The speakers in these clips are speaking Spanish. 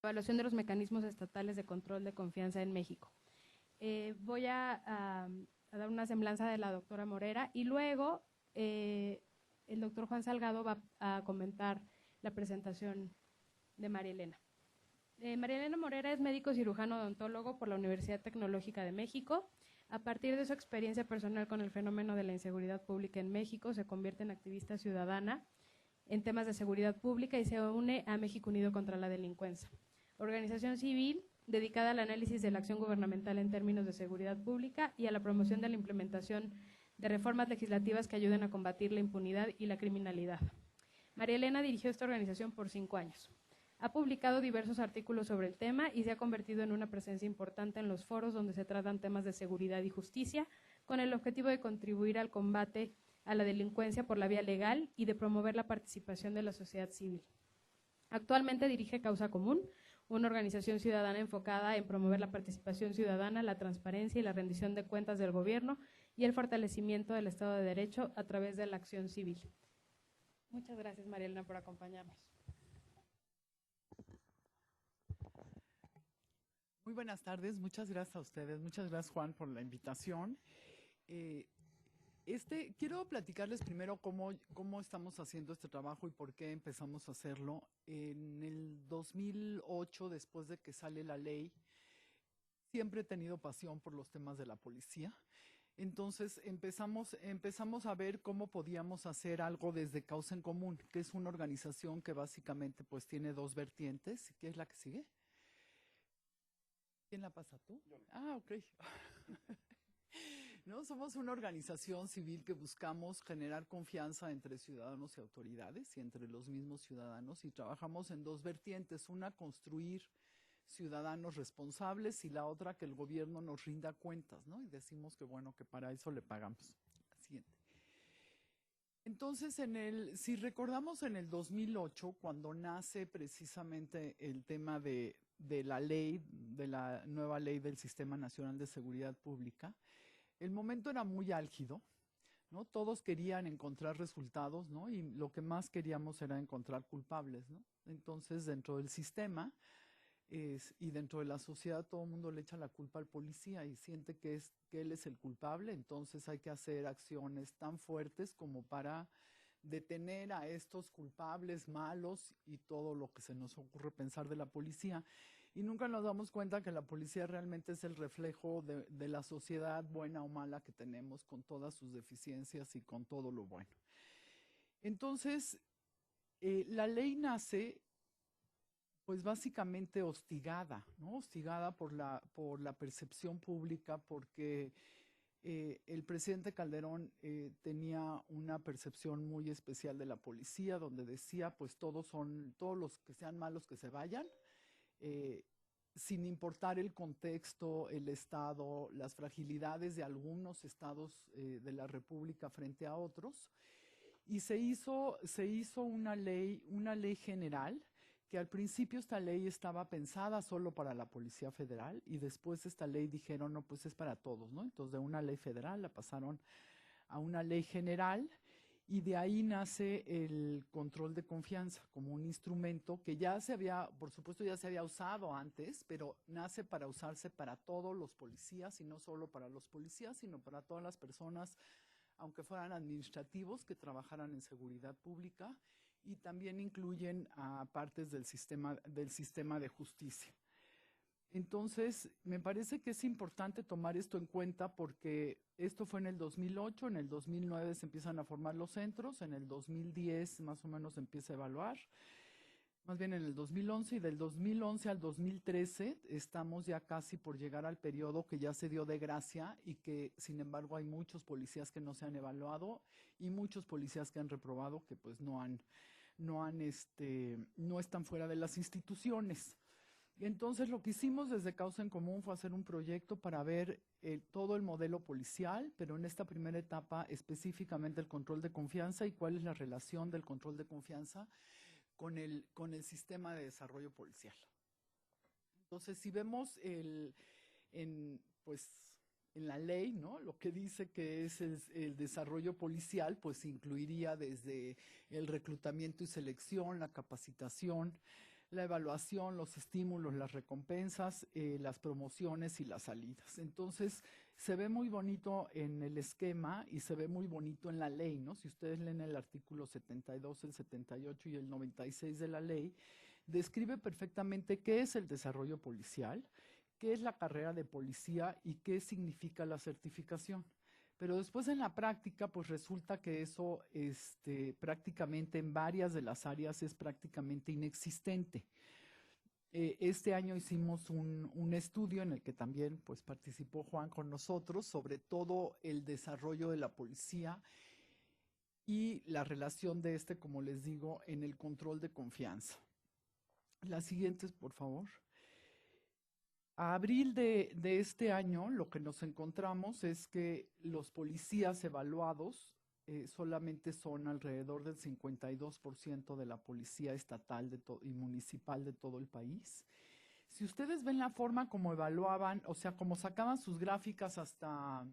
Evaluación de los mecanismos estatales de control de confianza en México. Voy a dar una semblanza de la doctora Morera y luego el doctor Juan Salgado va a comentar la presentación de María Elena. María Elena Morera es médico cirujano odontólogo por la Universidad Tecnológica de México. A partir de su experiencia personal con el fenómeno de la inseguridad pública en México, se convierte en activista ciudadana en temas de seguridad pública y se une a México Unido contra la Delincuencia, organización civil dedicada al análisis de la acción gubernamental en términos de seguridad pública y a la promoción de la implementación de reformas legislativas que ayuden a combatir la impunidad y la criminalidad. María Elena dirigió esta organización por 5 años. Ha publicado diversos artículos sobre el tema y se ha convertido en una presencia importante en los foros donde se tratan temas de seguridad y justicia, con el objetivo de contribuir al combate a la delincuencia por la vía legal y de promover la participación de la sociedad civil. Actualmente dirige Causa Común, una organización ciudadana enfocada en promover la participación ciudadana, la transparencia y la rendición de cuentas del gobierno y el fortalecimiento del Estado de Derecho a través de la acción civil. Muchas gracias, María Elena, por acompañarnos. Muy buenas tardes, muchas gracias a ustedes, muchas gracias Juan por la invitación. Quiero platicarles primero cómo estamos haciendo este trabajo y por qué empezamos a hacerlo. En el 2008, después de que sale la ley, siempre he tenido pasión por los temas de la policía. Entonces empezamos a ver cómo podíamos hacer algo desde Causa en Común, que es una organización que básicamente pues tiene 2 vertientes. ¿Qué es la que sigue? ¿Quién la pasa, tú? Ah, ok. ¿No? Somos una organización civil que buscamos generar confianza entre ciudadanos y autoridades y entre los mismos ciudadanos, y trabajamos en 2 vertientes: una, construir ciudadanos responsables, y la otra, que el gobierno nos rinda cuentas, ¿no? Y decimos que bueno, que para eso le pagamos. Siguiente. Entonces, si recordamos, en el 2008, cuando nace precisamente el tema de la ley, de la nueva ley del Sistema Nacional de Seguridad Pública, el momento era muy álgido, ¿no? Todos querían encontrar resultados, ¿no? Y lo que más queríamos era encontrar culpables, ¿no? Entonces, dentro del sistema y dentro de la sociedad, todo el mundo le echa la culpa al policía y siente que él es el culpable. Entonces hay que hacer acciones tan fuertes como para detener a estos culpables malos y todo lo que se nos ocurre pensar de la policía. Y nunca nos damos cuenta que la policía realmente es el reflejo de la sociedad, buena o mala, que tenemos, con todas sus deficiencias y con todo lo bueno. Entonces, la ley nace pues básicamente hostigada, ¿no? Hostigada por la percepción pública, porque el presidente Calderón tenía una percepción muy especial de la policía, donde decía, pues todos los que sean malos que se vayan, sin importar el contexto, el estado, las fragilidades de algunos estados de la República frente a otros. Y se hizo una ley general, que al principio esta ley estaba pensada solo para la Policía Federal, y después esta ley dijeron, no, pues es para todos, ¿no? Entonces de una ley federal la pasaron a una ley general, y de ahí nace el control de confianza como un instrumento que por supuesto ya se había usado antes, pero nace para usarse para todos los policías, y no solo para los policías, sino para todas las personas, aunque fueran administrativos, que trabajaran en seguridad pública, y también incluyen a partes del sistema de justicia. Entonces, me parece que es importante tomar esto en cuenta, porque esto fue en el 2008, en el 2009 se empiezan a formar los centros, en el 2010 más o menos se empieza a evaluar, más bien en el 2011, y del 2011 al 2013 estamos ya casi por llegar al periodo que ya se dio de gracia, y que sin embargo hay muchos policías que no se han evaluado y muchos policías que han reprobado, que pues no están fuera de las instituciones. Entonces lo que hicimos desde Causa en Común fue hacer un proyecto para ver todo el modelo policial, pero en esta primera etapa específicamente el control de confianza, y cuál es la relación del control de confianza con el sistema de desarrollo policial. Entonces, si vemos en la ley, ¿no?, lo que dice que es el desarrollo policial, pues incluiría desde el reclutamiento y selección, la capacitación, la evaluación, los estímulos, las recompensas, las promociones y las salidas. Entonces, se ve muy bonito en el esquema y se ve muy bonito en la ley, ¿no? Si ustedes leen el artículo 72, el 78 y el 96 de la ley, describe perfectamente qué es el desarrollo policial, qué es la carrera de policía y qué significa la certificación. Pero después en la práctica, pues resulta que eso prácticamente en varias de las áreas es prácticamente inexistente. Este año hicimos un estudio en el que también pues, participó Juan con nosotros sobre todo el desarrollo de la policía y la relación de como les digo, en el control de confianza. Las siguientes, por favor. A abril de este año, lo que nos encontramos es que los policías evaluados solamente son alrededor del 52% de la policía estatal y municipal de todo el país. Si ustedes ven la forma como evaluaban, o sea, como sacaban sus gráficas hasta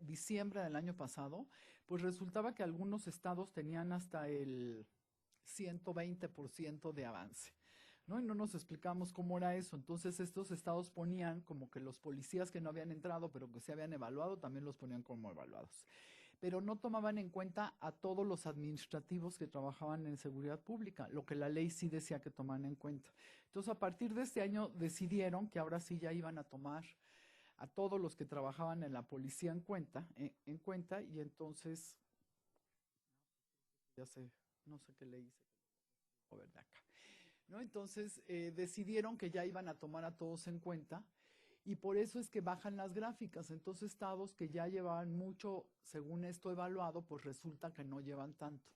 diciembre del año pasado, pues resultaba que algunos estados tenían hasta el 120% de avance. ¿No? Y no nos explicamos cómo era eso. Entonces estos estados ponían como que los policías que no habían entrado, pero que se habían evaluado, también los ponían como evaluados. Pero no tomaban en cuenta a todos los administrativos que trabajaban en seguridad pública, lo que la ley sí decía que tomaban en cuenta. Entonces a partir de este año decidieron que ahora sí ya iban a tomar a todos los que trabajaban en la policía en cuenta y entonces, ya sé, no sé qué le hice, a ver de acá. ¿No? Entonces decidieron que ya iban a tomar a todos en cuenta y por eso es que bajan las gráficas. Entonces estados que ya llevaban mucho, según esto evaluado, pues resulta que no llevan tanto.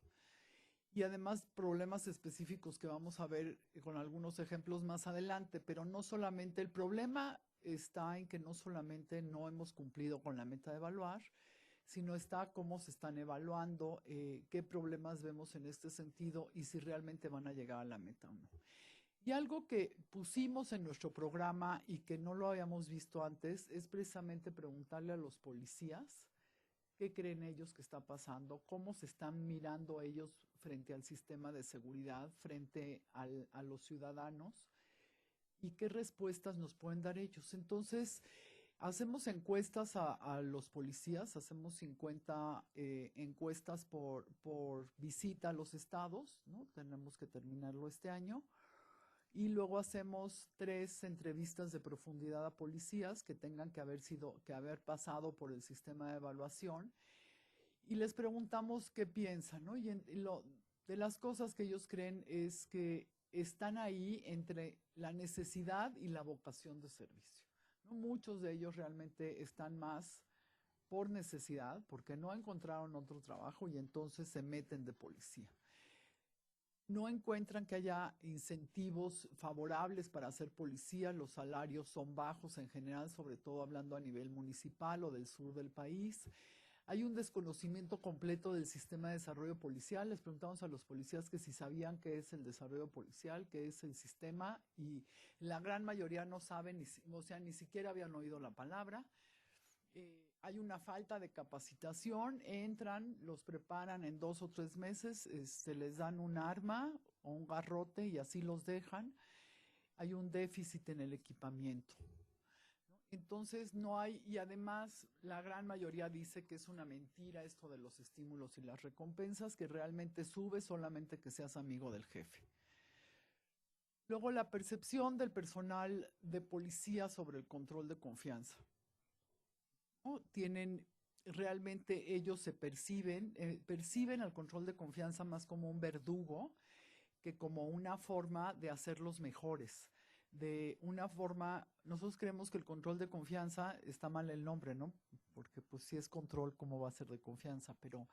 Y además problemas específicos que vamos a ver con algunos ejemplos más adelante, pero no solamente el problema está en que no solamente no hemos cumplido con la meta de evaluar, sino está cómo se están evaluando, qué problemas vemos en este sentido y si realmente van a llegar a la meta o no. Y algo que pusimos en nuestro programa y que no lo habíamos visto antes es precisamente preguntarle a los policías qué creen ellos que está pasando, cómo se están mirando ellos frente al sistema de seguridad, frente a los ciudadanos y qué respuestas nos pueden dar ellos. Entonces, hacemos encuestas a los policías, hacemos 50 encuestas por visita a los estados, ¿no? Tenemos que terminarlo este año. Y luego hacemos 3 entrevistas de profundidad a policías que tengan que haber pasado por el sistema de evaluación. Y les preguntamos qué piensan, ¿no? Y de las cosas que ellos creen es que están ahí entre la necesidad y la vocación de servicio. ¿No? Muchos de ellos realmente están más por necesidad, porque no encontraron otro trabajo y entonces se meten de policía. No encuentran que haya incentivos favorables para ser policía, los salarios son bajos en general, sobre todo hablando a nivel municipal o del sur del país. Hay un desconocimiento completo del sistema de desarrollo policial. Les preguntamos a los policías que si sabían qué es el desarrollo policial, qué es el sistema, y la gran mayoría no saben, o sea, ni siquiera habían oído la palabra. Hay una falta de capacitación, entran, los preparan en 2 o 3 meses, se les dan un arma o un garrote y así los dejan. Hay un déficit en el equipamiento. Entonces no hay, y además la gran mayoría dice que es una mentira esto de los estímulos y las recompensas, que realmente sube solamente que seas amigo del jefe. Luego la percepción del personal de policía sobre el control de confianza. ¿No? Realmente ellos se perciben al control de confianza más como un verdugo que como una forma de hacerlos mejores. De una forma, nosotros creemos que el control de confianza, está mal el nombre, ¿no? Porque pues si es control, ¿cómo va a ser de confianza? Pero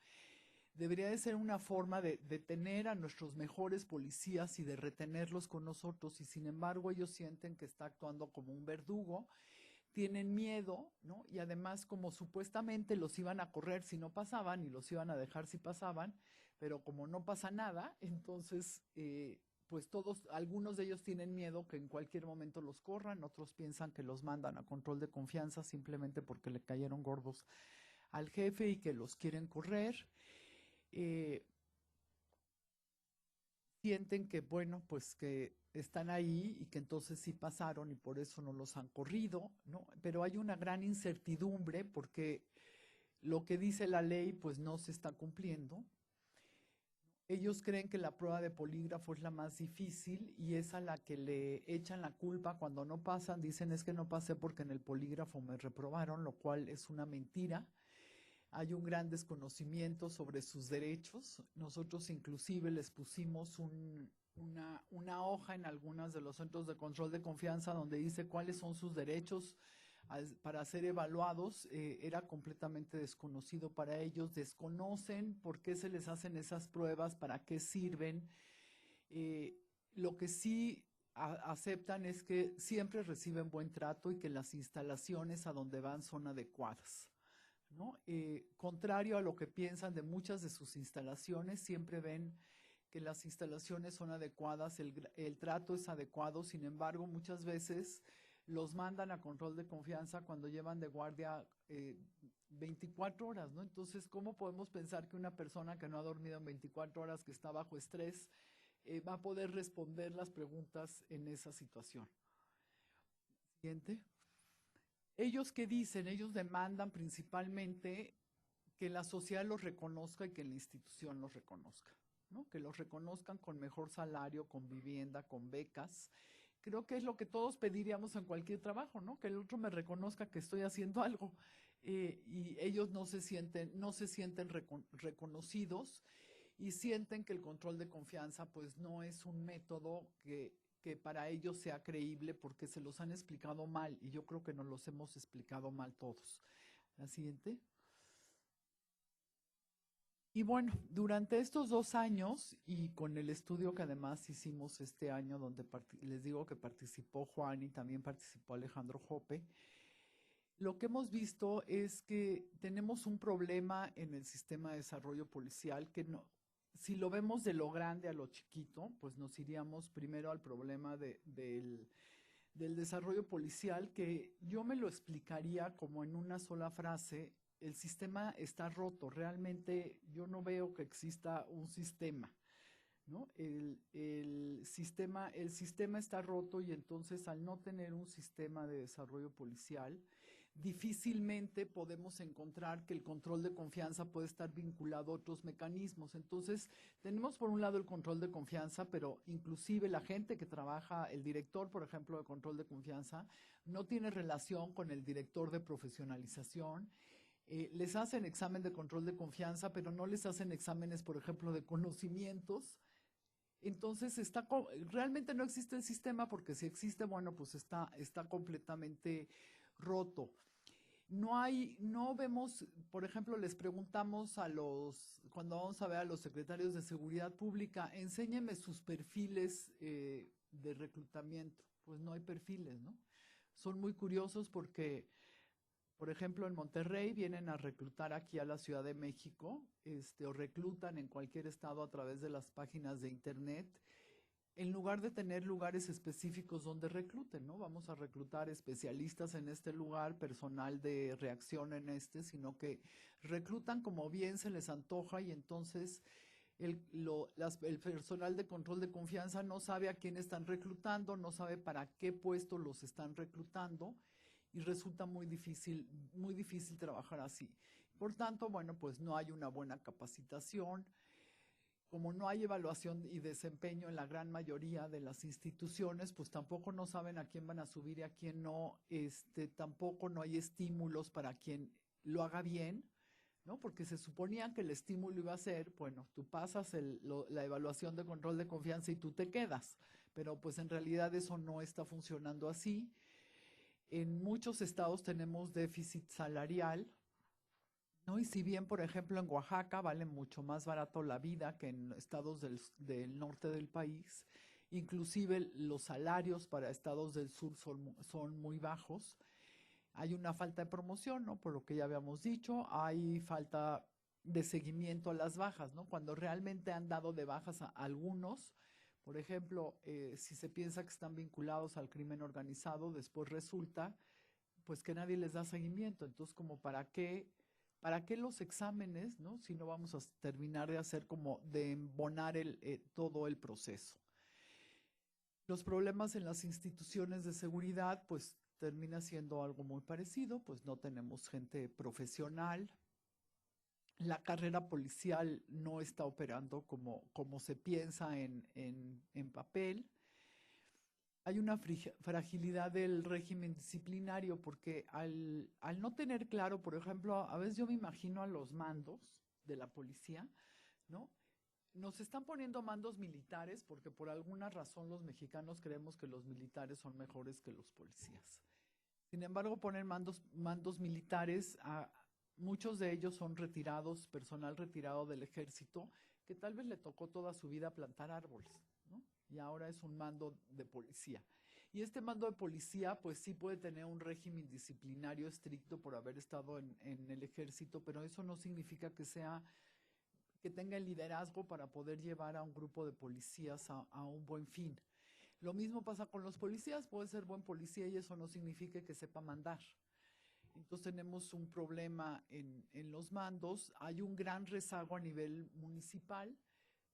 debería de ser una forma de tener a nuestros mejores policías y de retenerlos con nosotros, y sin embargo ellos sienten que está actuando como un verdugo, tienen miedo, ¿no? Y además como supuestamente los iban a correr si no pasaban y los iban a dejar si pasaban, pero como no pasa nada, entonces pues algunos de ellos tienen miedo que en cualquier momento los corran, otros piensan que los mandan a control de confianza simplemente porque le cayeron gordos al jefe y que los quieren correr. sienten que, bueno, pues que están ahí y que entonces sí pasaron y por eso no los han corrido, ¿no? Pero hay una gran incertidumbre porque lo que dice la ley pues no se está cumpliendo. Ellos creen que la prueba de polígrafo es la más difícil y es a la que le echan la culpa cuando no pasan. Dicen es que no pasé porque en el polígrafo me reprobaron, lo cual es una mentira. Hay un gran desconocimiento sobre sus derechos. Nosotros inclusive les pusimos una hoja en algunos de los centros de control de confianza donde dice cuáles son sus derechos para ser evaluados. Era completamente desconocido para ellos. Desconocen por qué se les hacen esas pruebas, para qué sirven. Lo que sí aceptan es que siempre reciben buen trato y que las instalaciones a donde van son adecuadas, ¿no? Contrario a lo que piensan de muchas de sus instalaciones, siempre ven que las instalaciones son adecuadas, el trato es adecuado. Sin embargo, muchas veces los mandan a control de confianza cuando llevan de guardia 24 horas, ¿no? Entonces, ¿cómo podemos pensar que una persona que no ha dormido en 24 horas, que está bajo estrés, va a poder responder las preguntas en esa situación? Siguiente. ¿Ellos qué dicen? Ellos demandan principalmente que la sociedad los reconozca y que la institución los reconozca, ¿no? Que los reconozcan con mejor salario, con vivienda, con becas. Creo que es lo que todos pediríamos en cualquier trabajo, ¿no? Que el otro me reconozca que estoy haciendo algo. Y ellos no se sienten reconocidos y sienten que el control de confianza pues no es un método que para ellos sea creíble porque se los han explicado mal y yo creo que nos los hemos explicado mal todos. La siguiente. Y bueno, durante estos 2 años y con el estudio que además hicimos este año, donde les digo que participó Juan y también participó Alejandro Jope, lo que hemos visto es que tenemos un problema en el sistema de desarrollo policial que no, si lo vemos de lo grande a lo chiquito, pues nos iríamos primero al problema del desarrollo policial, que yo me lo explicaría como en una sola frase: el sistema está roto. Realmente yo no veo que exista un sistema, ¿no? El sistema está roto y entonces al no tener un sistema de desarrollo policial, difícilmente podemos encontrar que el control de confianza puede estar vinculado a otros mecanismos. Entonces, tenemos por un lado el control de confianza, pero inclusive la gente que trabaja, el director, por ejemplo, de control de confianza, no tiene relación con el director de profesionalización. Les hacen examen de control de confianza, pero no les hacen exámenes, por ejemplo, de conocimientos. Entonces, realmente no existe el sistema, porque si existe, bueno, pues está completamente roto. No vemos, por ejemplo, les preguntamos cuando vamos a ver a los secretarios de seguridad pública, enséñeme sus perfiles de reclutamiento. Pues no hay perfiles, ¿no? Son muy curiosos porque, por ejemplo, en Monterrey vienen a reclutar aquí a la Ciudad de México, o reclutan en cualquier estado a través de las páginas de internet, en lugar de tener lugares específicos donde recluten, ¿no? Vamos a reclutar especialistas en este lugar, personal de reacción en sino que reclutan como bien se les antoja y entonces el personal de control de confianza no sabe a quién están reclutando, no sabe para qué puesto los están reclutando y resulta muy difícil trabajar así. Por tanto, bueno, pues no hay una buena capacitación. Como no hay evaluación y desempeño en la gran mayoría de las instituciones, pues tampoco no saben a quién van a subir y a quién no. Tampoco no hay estímulos para quien lo haga bien, ¿no? Porque se suponía que el estímulo iba a ser, bueno, tú pasas la evaluación de control de confianza y tú te quedas, pero pues en realidad eso no está funcionando así. En muchos estados tenemos déficit salarial, ¿no? Y si bien, por ejemplo, en Oaxaca vale mucho más barato la vida que en estados del norte del país, inclusive los salarios para estados del sur son muy bajos. Hay una falta de promoción, ¿no? Por lo que ya habíamos dicho, hay falta de seguimiento a las bajas, ¿no? Cuando realmente han dado de bajas a algunos, por ejemplo, si se piensa que están vinculados al crimen organizado, después resulta pues que nadie les da seguimiento. Entonces, como para qué ¿para qué los exámenes, no? Si no vamos a terminar de hacer como de embonar todo el proceso. Los problemas en las instituciones de seguridad, pues termina siendo algo muy parecido, pues no tenemos gente profesional. La carrera policial no está operando como se piensa en papel. Hay una fragilidad del régimen disciplinario porque al no tener claro, por ejemplo, a veces yo me imagino a los mandos de la policía, ¿no? Nos están poniendo mandos militares porque por alguna razón los mexicanos creemos que los militares son mejores que los policías. Sin embargo, ponen mandos militares, muchos de ellos son retirados, personal retirado del ejército, que tal vez le tocó toda su vida plantar árboles, ¿no? Y ahora es un mando de policía. Y este mando de policía, pues sí puede tener un régimen disciplinario estricto por haber estado en el ejército, pero eso no significa que tenga el liderazgo para poder llevar a un grupo de policías a un buen fin. Lo mismo pasa con los policías, puede ser buen policía y eso no significa que sepa mandar. Entonces tenemos un problema en los mandos, hay un gran rezago a nivel municipal,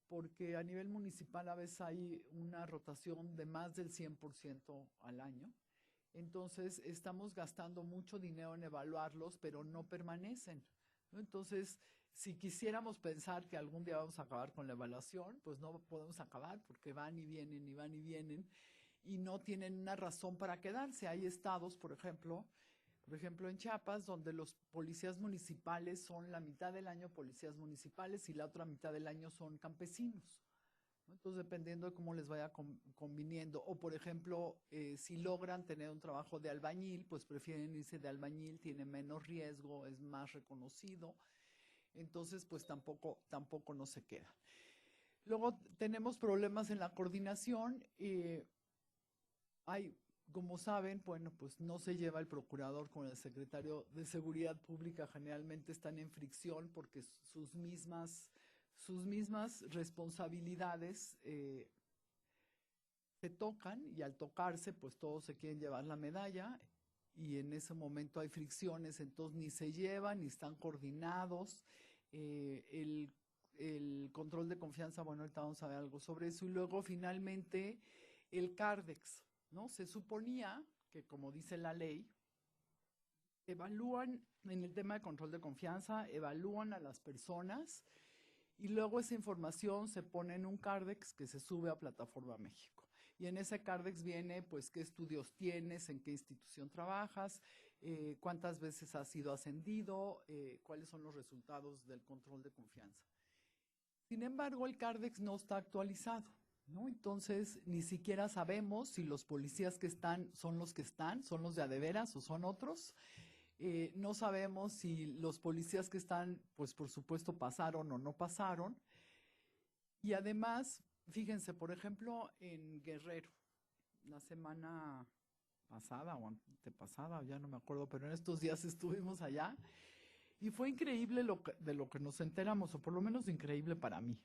porque a nivel municipal a veces hay una rotación de más del 100% al año. Entonces estamos gastando mucho dinero en evaluarlos, pero no permanecen, ¿no? Entonces, si quisiéramos pensar que algún día vamos a acabar con la evaluación, pues no podemos acabar porque van y vienen y van y vienen y no tienen una razón para quedarse. Hay estados, por ejemplo en Chiapas, donde los policías municipales son la mitad del año policías municipales y la otra mitad del año son campesinos, ¿no? Entonces, dependiendo de cómo les vaya conviniendo. O, por ejemplo, si logran tener un trabajo de albañil, pues prefieren irse de albañil, tiene menos riesgo, es más reconocido. Entonces, pues tampoco no se queda. Luego tenemos problemas en la coordinación. Como saben, bueno, pues no se lleva el procurador con el secretario de Seguridad Pública, generalmente están en fricción porque sus mismas responsabilidades se tocan y al tocarse, pues todos se quieren llevar la medalla y en ese momento hay fricciones, entonces ni se llevan ni están coordinados. El control de confianza, bueno, ahorita vamos a ver algo sobre eso. Y luego finalmente el CARDEX, ¿no? Se suponía que, como dice la ley, evalúan en el tema de control de confianza, evalúan a las personas y luego esa información se pone en un CARDEX que se sube a Plataforma México. Y en ese CARDEX viene, pues, qué estudios tienes, en qué institución trabajas, cuántas veces has sido ascendido, cuáles son los resultados del control de confianza. Sin embargo, el CARDEX no está actualizado, ¿no? Entonces, ni siquiera sabemos si los policías que están son los de a de veras o son otros. No sabemos si los policías que están, pues por supuesto, pasaron o no pasaron. Y además, fíjense, por ejemplo, en Guerrero, la semana pasada o antepasada, ya no me acuerdo, pero en estos días estuvimos allá. Y fue increíble de lo que nos enteramos, o por lo menos increíble para mí.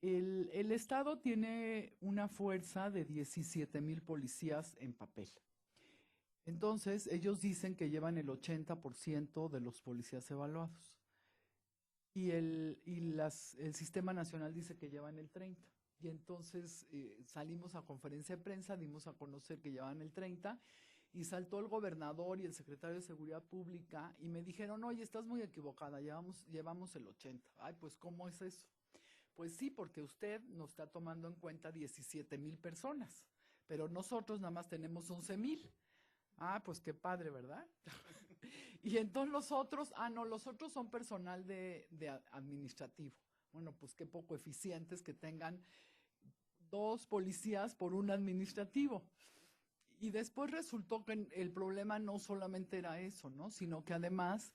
El Estado tiene una fuerza de 17,000 policías en papel. Entonces, ellos dicen que llevan el 80% de los policías evaluados. Y el Sistema Nacional dice que llevan el 30%. Y entonces salimos a conferencia de prensa, dimos a conocer que llevan el 30%. Y saltó el gobernador y el secretario de Seguridad Pública y me dijeron, oye, estás muy equivocada, llevamos el 80%. Ay, pues, ¿cómo es eso? Pues sí, porque usted nos está tomando en cuenta 17,000 personas, pero nosotros nada más tenemos 11,000. Ah, pues qué padre, ¿verdad? Y entonces los otros son personal de administrativo. Bueno, pues qué poco eficientes que tengan 2 policías por un administrativo. Y después resultó que el problema no solamente era eso, ¿no? Sino que además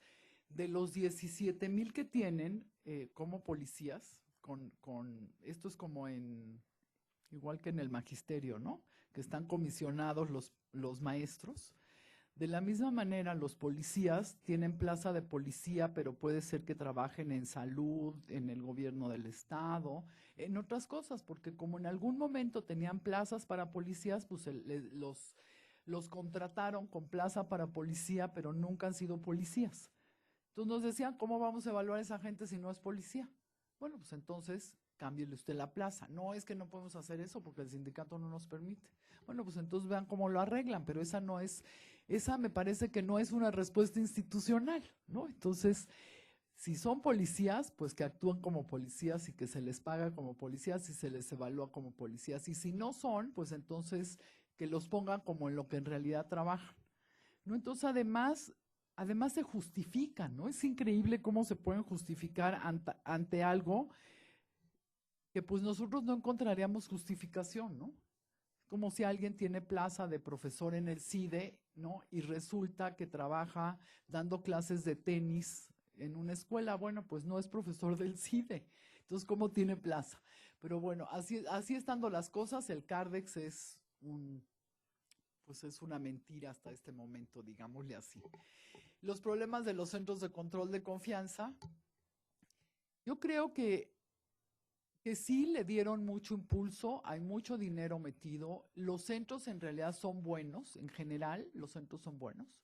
de los 17,000 que tienen como policías, esto es como igual que en el magisterio, ¿no? Que están comisionados los maestros. De la misma manera, los policías tienen plaza de policía, pero puede ser que trabajen en salud, en el gobierno del estado, en otras cosas, porque como en algún momento tenían plazas para policías, pues los contrataron con plaza para policía, pero nunca han sido policías. Entonces nos decían, ¿cómo vamos a evaluar a esa gente si no es policía? Bueno, pues entonces cámbiele usted la plaza. No es que no podemos hacer eso porque el sindicato no nos permite. Bueno, pues entonces vean cómo lo arreglan, pero esa me parece que no es una respuesta institucional, ¿no? Entonces, si son policías, pues que actúen como policías y que se les paga como policías y se les evalúa como policías. Y si no son, pues entonces que los pongan como en lo que en realidad trabajan, ¿no? Entonces, además se justifican, ¿no? Es increíble cómo se pueden justificar ante algo que pues nosotros no encontraríamos justificación, ¿no? Como si alguien tiene plaza de profesor en el CIDE, ¿no? Y resulta que trabaja dando clases de tenis en una escuela. Bueno, pues no es profesor del CIDE. Entonces, ¿cómo tiene plaza? Pero bueno, así estando las cosas, el CARDEX pues es una mentira hasta este momento, digámosle así. Los problemas de los centros de control de confianza, yo creo que sí le dieron mucho impulso, hay mucho dinero metido, los centros en realidad son buenos, en general los centros son buenos.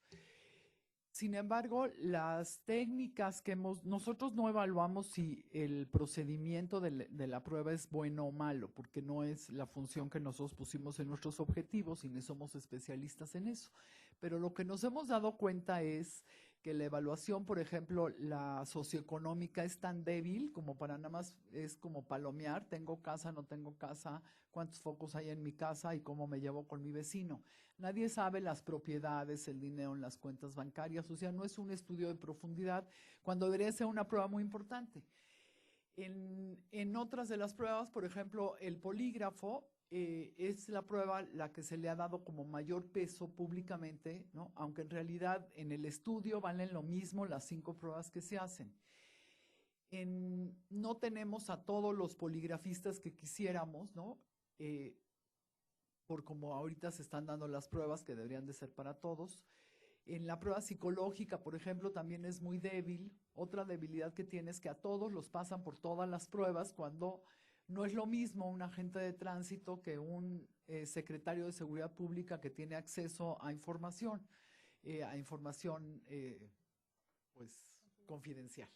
Sin embargo, las técnicas que nosotros no evaluamos si el procedimiento de la prueba es bueno o malo, porque no es la función que nosotros pusimos en nuestros objetivos y no somos especialistas en eso. Pero lo que nos hemos dado cuenta es que la evaluación, por ejemplo, la socioeconómica es tan débil como para nada más es como palomear, tengo casa, no tengo casa, cuántos focos hay en mi casa y cómo me llevo con mi vecino. Nadie sabe las propiedades, el dinero en las cuentas bancarias, o sea, no es un estudio de profundidad cuando debería ser una prueba muy importante. En otras de las pruebas, por ejemplo, el polígrafo es la prueba la que se le ha dado como mayor peso públicamente, ¿no? Aunque en realidad en el estudio valen lo mismo las 5 pruebas que se hacen. No tenemos a todos los poligrafistas que quisiéramos, ¿no? Por como ahorita se están dando las pruebas que deberían de ser para todos. En la prueba psicológica, por ejemplo, también es muy débil. Otra debilidad que tiene es que a todos los pasan por todas las pruebas cuando no es lo mismo un agente de tránsito que un secretario de Seguridad Pública que tiene acceso a información pues confidencial.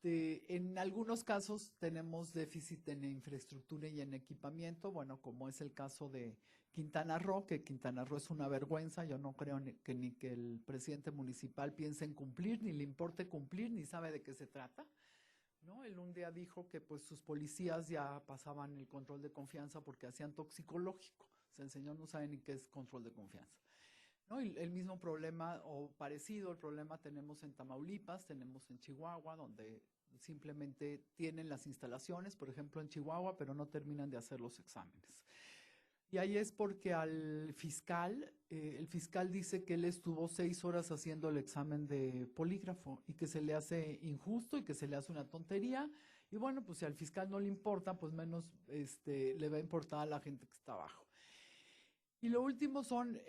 En algunos casos tenemos déficit en infraestructura y en equipamiento, bueno, como es el caso de Quintana Roo, que Quintana Roo es una vergüenza, yo no creo ni que el presidente municipal piense en cumplir, ni le importe cumplir, ni sabe de qué se trata, ¿no? Él un día dijo que pues sus policías ya pasaban el control de confianza porque hacían toxicológico, o sea, el señor no sabe ni qué es control de confianza. ¿No? El mismo problema o parecido el problema tenemos en Tamaulipas, tenemos en Chihuahua, donde simplemente tienen las instalaciones, por ejemplo en Chihuahua, pero no terminan de hacer los exámenes. Y ahí es porque el fiscal dice que él estuvo 6 horas haciendo el examen de polígrafo y que se le hace injusto y que se le hace una tontería. Y bueno, pues si al fiscal no le importa, pues menos le va a importar a la gente que está abajo. Y lo último son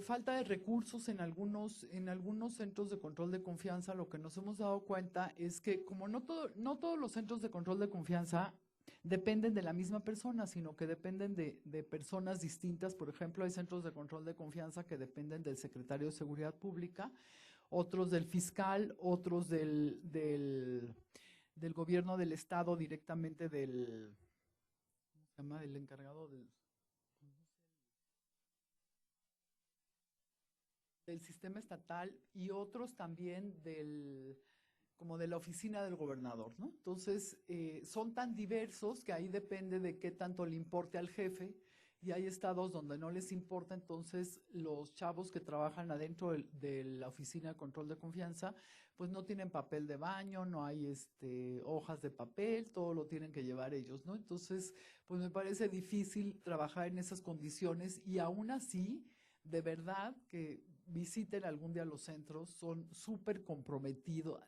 falta de recursos en algunos centros de control de confianza. Lo que nos hemos dado cuenta es que como no todos los centros de control de confianza dependen de la misma persona, sino que dependen de personas distintas. Por ejemplo, hay centros de control de confianza que dependen del secretario de Seguridad Pública, otros del fiscal, otros del gobierno del estado directamente del, ¿cómo se llama? Del encargado del sistema estatal y otros también como de la oficina del gobernador, ¿no? Entonces, son tan diversos que ahí depende de qué tanto le importe al jefe y hay estados donde no les importa, entonces los chavos que trabajan adentro de la oficina de control de confianza, pues no tienen papel de baño, no hay hojas de papel, todo lo tienen que llevar ellos, ¿no? Entonces, pues me parece difícil trabajar en esas condiciones y aún así, de verdad que visiten algún día los centros, son súper comprometida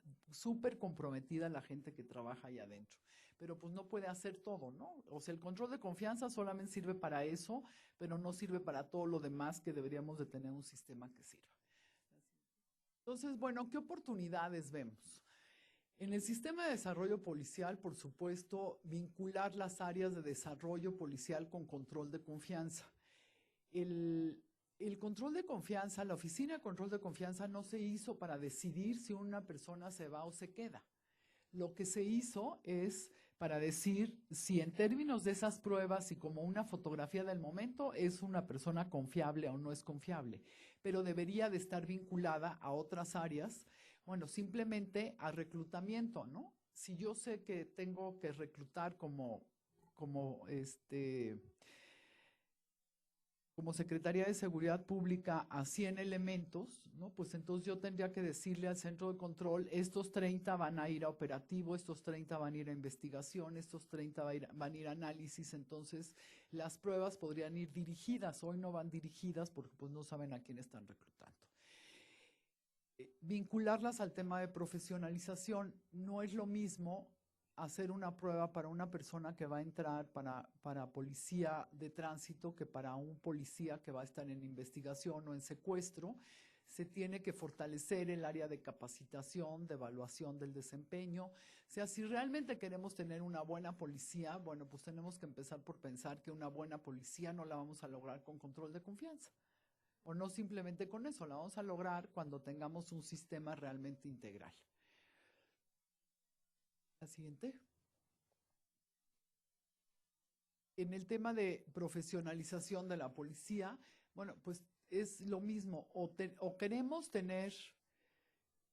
la gente que trabaja ahí adentro. Pero pues no puede hacer todo, ¿no? O sea, el control de confianza solamente sirve para eso, pero no sirve para todo lo demás que deberíamos de tener un sistema que sirva. Entonces, bueno, ¿qué oportunidades vemos? En el sistema de desarrollo policial, por supuesto, vincular las áreas de desarrollo policial con control de confianza. El control de confianza, la oficina de control de confianza no se hizo para decidir si una persona se va o se queda. Lo que se hizo es para decir si en términos de esas pruebas y como una fotografía del momento es una persona confiable o no es confiable, pero debería de estar vinculada a otras áreas, bueno, simplemente a reclutamiento, ¿no? Si yo sé que tengo que reclutar como Secretaría de Seguridad Pública a 100 elementos, ¿no? Pues entonces yo tendría que decirle al centro de control, estos 30 van a ir a operativo, estos 30 van a ir a investigación, estos 30 van a ir a análisis, entonces las pruebas podrían ir dirigidas, hoy no van dirigidas porque pues no saben a quién están reclutando. Vincularlas al tema de profesionalización no es lo mismo hacer una prueba para una persona que va a entrar para policía de tránsito que para un policía que va a estar en investigación o en secuestro. Se tiene que fortalecer el área de capacitación, de evaluación del desempeño. O sea, si realmente queremos tener una buena policía, bueno, pues tenemos que empezar por pensar que una buena policía no la vamos a lograr con control de confianza. O no simplemente con eso, la vamos a lograr cuando tengamos un sistema realmente integral. La siguiente. En el tema de profesionalización de la policía, bueno, pues es lo mismo, o queremos tener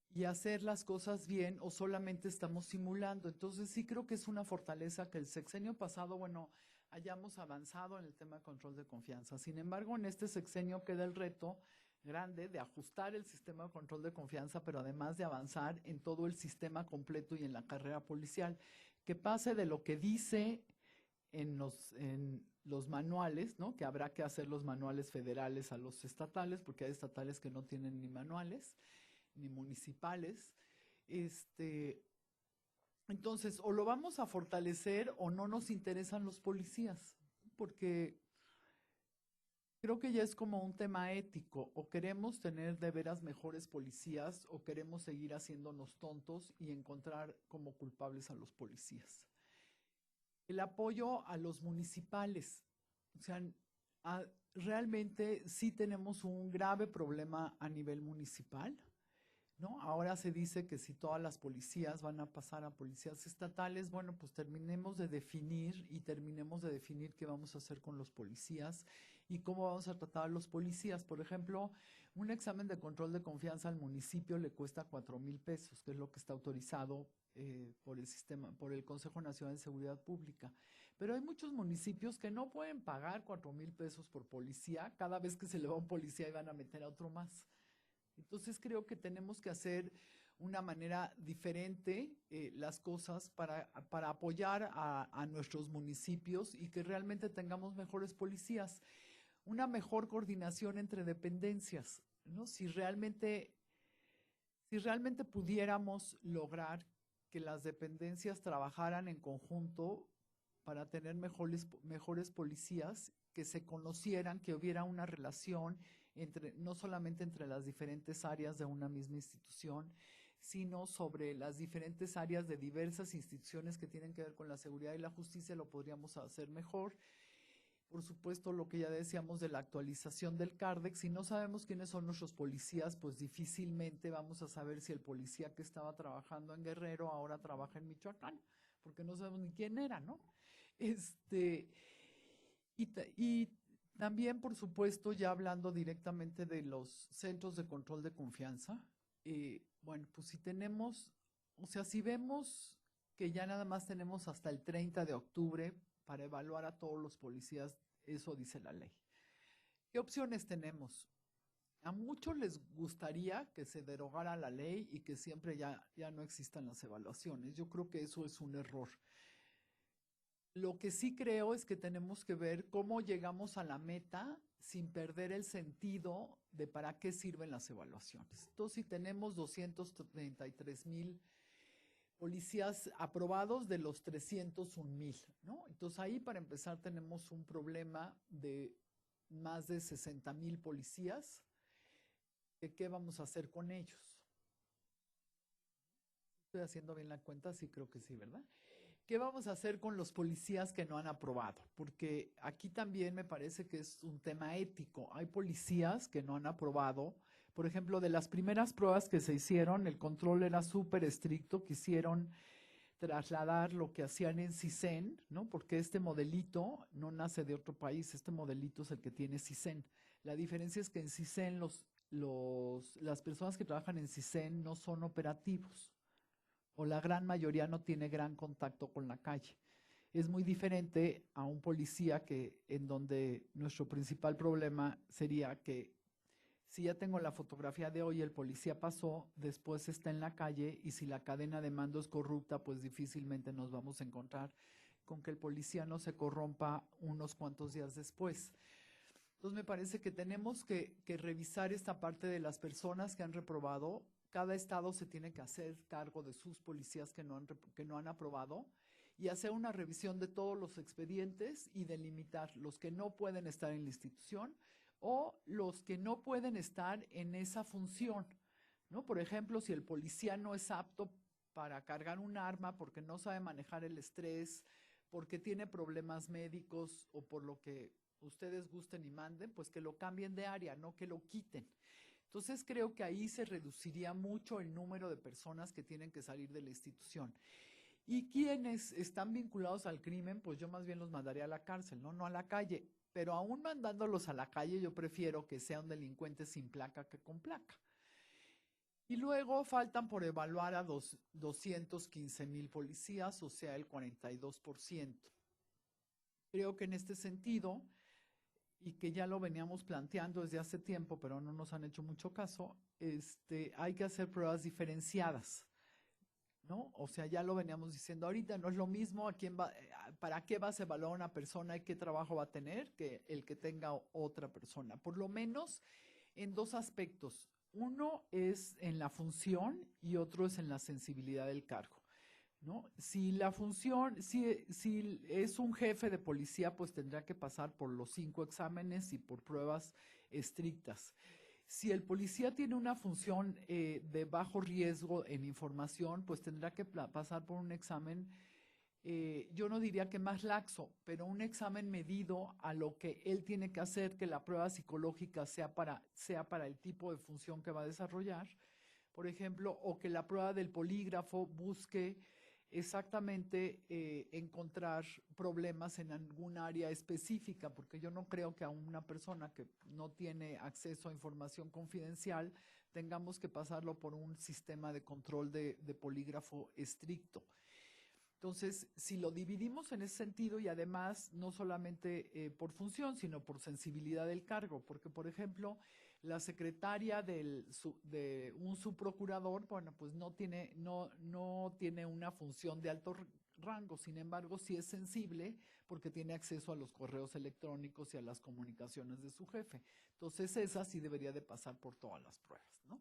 y hacer las cosas bien o solamente estamos simulando. Entonces sí creo que es una fortaleza que el sexenio pasado, bueno, hayamos avanzado en el tema de control de confianza. Sin embargo, en este sexenio queda el reto grande de ajustar el sistema de control de confianza, pero además de avanzar en todo el sistema completo y en la carrera policial, que pase de lo que dice en los manuales, ¿no? Que habrá que hacer los manuales federales a los estatales, porque hay estatales que no tienen ni manuales, ni municipales. Entonces, o lo vamos a fortalecer o no nos interesan los policías, porque creo que ya es como un tema ético, o queremos tener de veras mejores policías o queremos seguir haciéndonos tontos y encontrar como culpables a los policías. El apoyo a los municipales, o sea, realmente sí tenemos un grave problema a nivel municipal, ¿no? Ahora se dice que si todas las policías van a pasar a policías estatales, bueno, pues terminemos de definir qué vamos a hacer con los policías y cómo vamos a tratar a los policías. Por ejemplo, un examen de control de confianza al municipio le cuesta 4,000 pesos, que es lo que está autorizado por el Consejo Nacional de Seguridad Pública. Pero hay muchos municipios que no pueden pagar 4,000 pesos por policía cada vez que se le va un policía y van a meter a otro más. Entonces creo que tenemos que hacer una manera diferente las cosas para apoyar a nuestros municipios y que realmente tengamos mejores policías. Una mejor coordinación entre dependencias, ¿no? Si realmente pudiéramos lograr que las dependencias trabajaran en conjunto para tener mejores policías, que se conocieran, que hubiera una relación no solamente entre las diferentes áreas de una misma institución, sino sobre las diferentes áreas de diversas instituciones que tienen que ver con la seguridad y la justicia, lo podríamos hacer mejor. Por supuesto, lo que ya decíamos de la actualización del CARDEX, si no sabemos quiénes son nuestros policías, pues difícilmente vamos a saber si el policía que estaba trabajando en Guerrero ahora trabaja en Michoacán, porque no sabemos ni quién era, ¿no? Y también, por supuesto, ya hablando directamente de los centros de control de confianza, bueno, pues si vemos que ya nada más tenemos hasta el 30 de octubre para evaluar a todos los policías, eso dice la ley. ¿Qué opciones tenemos? A muchos les gustaría que se derogara la ley y que siempre ya no existan las evaluaciones. Yo creo que eso es un error. Lo que sí creo es que tenemos que ver cómo llegamos a la meta sin perder el sentido de para qué sirven las evaluaciones. Entonces, si tenemos 233,000 policías aprobados de los 301,000, ¿no? Entonces, ahí para empezar tenemos un problema de más de 60,000 policías. ¿Qué vamos a hacer con ellos? ¿Estoy haciendo bien la cuenta? Sí, creo que sí, ¿verdad? ¿Qué vamos a hacer con los policías que no han aprobado? Porque aquí también me parece que es un tema ético. Hay policías que no han aprobado. Por ejemplo, de las primeras pruebas que se hicieron, el control era súper estricto. Quisieron trasladar lo que hacían en CISEN, ¿no? Porque este modelito no nace de otro país, este modelito es el que tiene CISEN. La diferencia es que en CISEN las personas que trabajan en CISEN no son operativos, o la gran mayoría no tiene gran contacto con la calle. Es muy diferente a un policía en donde nuestro principal problema sería que si ya tengo la fotografía de hoy, el policía pasó, después está en la calle y si la cadena de mando es corrupta, pues difícilmente nos vamos a encontrar con que el policía no se corrompa unos cuantos días después. Entonces me parece que tenemos que revisar esta parte de las personas que han reprobado. Cada estado se tiene que hacer cargo de sus policías que no han aprobado y hacer una revisión de todos los expedientes y delimitar los que no pueden estar en la institución o los que no pueden estar en esa función, ¿no? Por ejemplo, si el policía no es apto para cargar un arma porque no sabe manejar el estrés, porque tiene problemas médicos o por lo que ustedes gusten y manden, pues que lo cambien de área, no que lo quiten. Entonces creo que ahí se reduciría mucho el número de personas que tienen que salir de la institución. Y quienes están vinculados al crimen, pues yo más bien los mandaría a la cárcel, no a la calle. Pero aún mandándolos a la calle, yo prefiero que sea un delincuente sin placa que con placa. Y luego faltan por evaluar a 215,000 policías, o sea, el 42%. Creo que en este sentido, y que ya lo veníamos planteando desde hace tiempo, pero no nos han hecho mucho caso, hay que hacer pruebas diferenciadas, ¿no? O sea, ya lo veníamos diciendo ahorita, no es lo mismo para qué vas a evaluar a una persona y qué trabajo va a tener que el que tenga otra persona. Por lo menos en dos aspectos. Uno es en la función y otro es en la sensibilidad del cargo, ¿no? Si la función, si es un jefe de policía, pues tendrá que pasar por los 5 exámenes y por pruebas estrictas. Si el policía tiene una función de bajo riesgo en información, pues tendrá que pasar por un examen, yo no diría que más laxo, pero un examen medido a lo que él tiene que hacer, que la prueba psicológica sea para el tipo de función que va a desarrollar, por ejemplo, o que la prueba del polígrafo busque exactamente encontrar problemas en algún área específica, porque yo no creo que a una persona que no tiene acceso a información confidencial tengamos que pasarlo por un sistema de control de polígrafo estricto. Entonces, si lo dividimos en ese sentido y además no solamente por función, sino por sensibilidad del cargo, porque por ejemplo, la secretaria de un subprocurador, bueno, pues no tiene una función de alto rango, sin embargo, sí es sensible porque tiene acceso a los correos electrónicos y a las comunicaciones de su jefe. Entonces, esa sí debería de pasar por todas las pruebas, ¿no?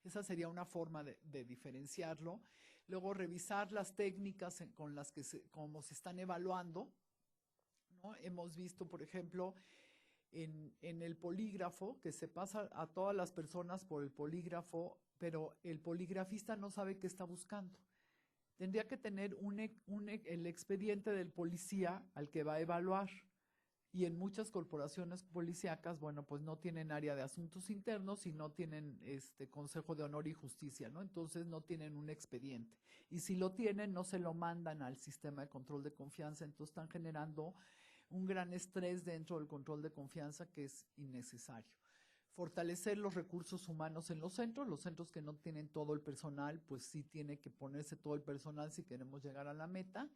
Esa sería una forma de diferenciarlo. Luego, revisar las técnicas con las que cómo se están evaluando, ¿no? Hemos visto, por ejemplo, en el polígrafo, que se pasa a todas las personas por el polígrafo, pero el poligrafista no sabe qué está buscando. Tendría que tener el expediente del policía al que va a evaluar. Y en muchas corporaciones policíacas, bueno, pues no tienen área de asuntos internos y no tienen Consejo de Honor y Justicia, ¿no? Entonces no tienen un expediente. Y si lo tienen, no se lo mandan al sistema de control de confianza, entonces están generando un gran estrés dentro del control de confianza que es innecesario. Fortalecer los recursos humanos en los centros que no tienen todo el personal, pues sí tiene que ponerse todo el personal si queremos llegar a la meta.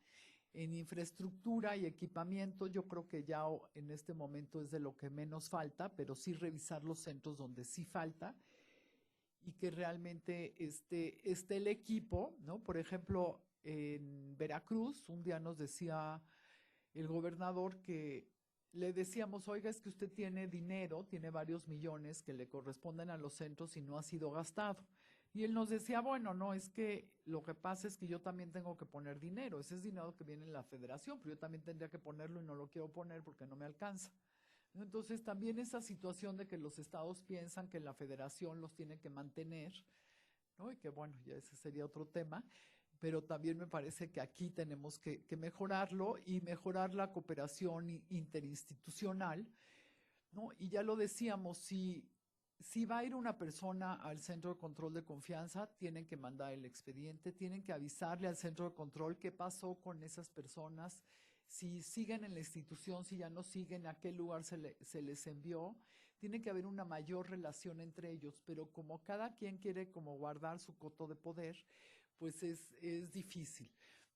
En infraestructura y equipamiento, yo creo que ya en este momento es de lo que menos falta, pero sí revisar los centros donde sí falta y que realmente esté el equipo, ¿no? Por ejemplo, en Veracruz, un día nos decía el gobernador que le decíamos, oiga, es que usted tiene dinero, tiene varios millones que le corresponden a los centros y no ha sido gastado. Y él nos decía, bueno, no, es que lo que pasa es que yo también tengo que poner dinero. Ese es dinero que viene en la federación, pero yo también tendría que ponerlo y no lo quiero poner porque no me alcanza. Entonces, también esa situación de que los estados piensan que la federación los tiene que mantener, ¿no? Y que, bueno, ya ese sería otro tema. pero también me parece que aquí tenemos que mejorarlo y mejorar la cooperación interinstitucional, ¿no? Y ya lo decíamos, si va a ir una persona al centro de control de confianza, tienen que mandar el expediente, tienen que avisarle al centro de control qué pasó con esas personas, si siguen en la institución, si ya no siguen, a qué lugar se les envió. Tiene que haber una mayor relación entre ellos, pero como cada quien quiere como guardar su coto de poder, pues es difícil,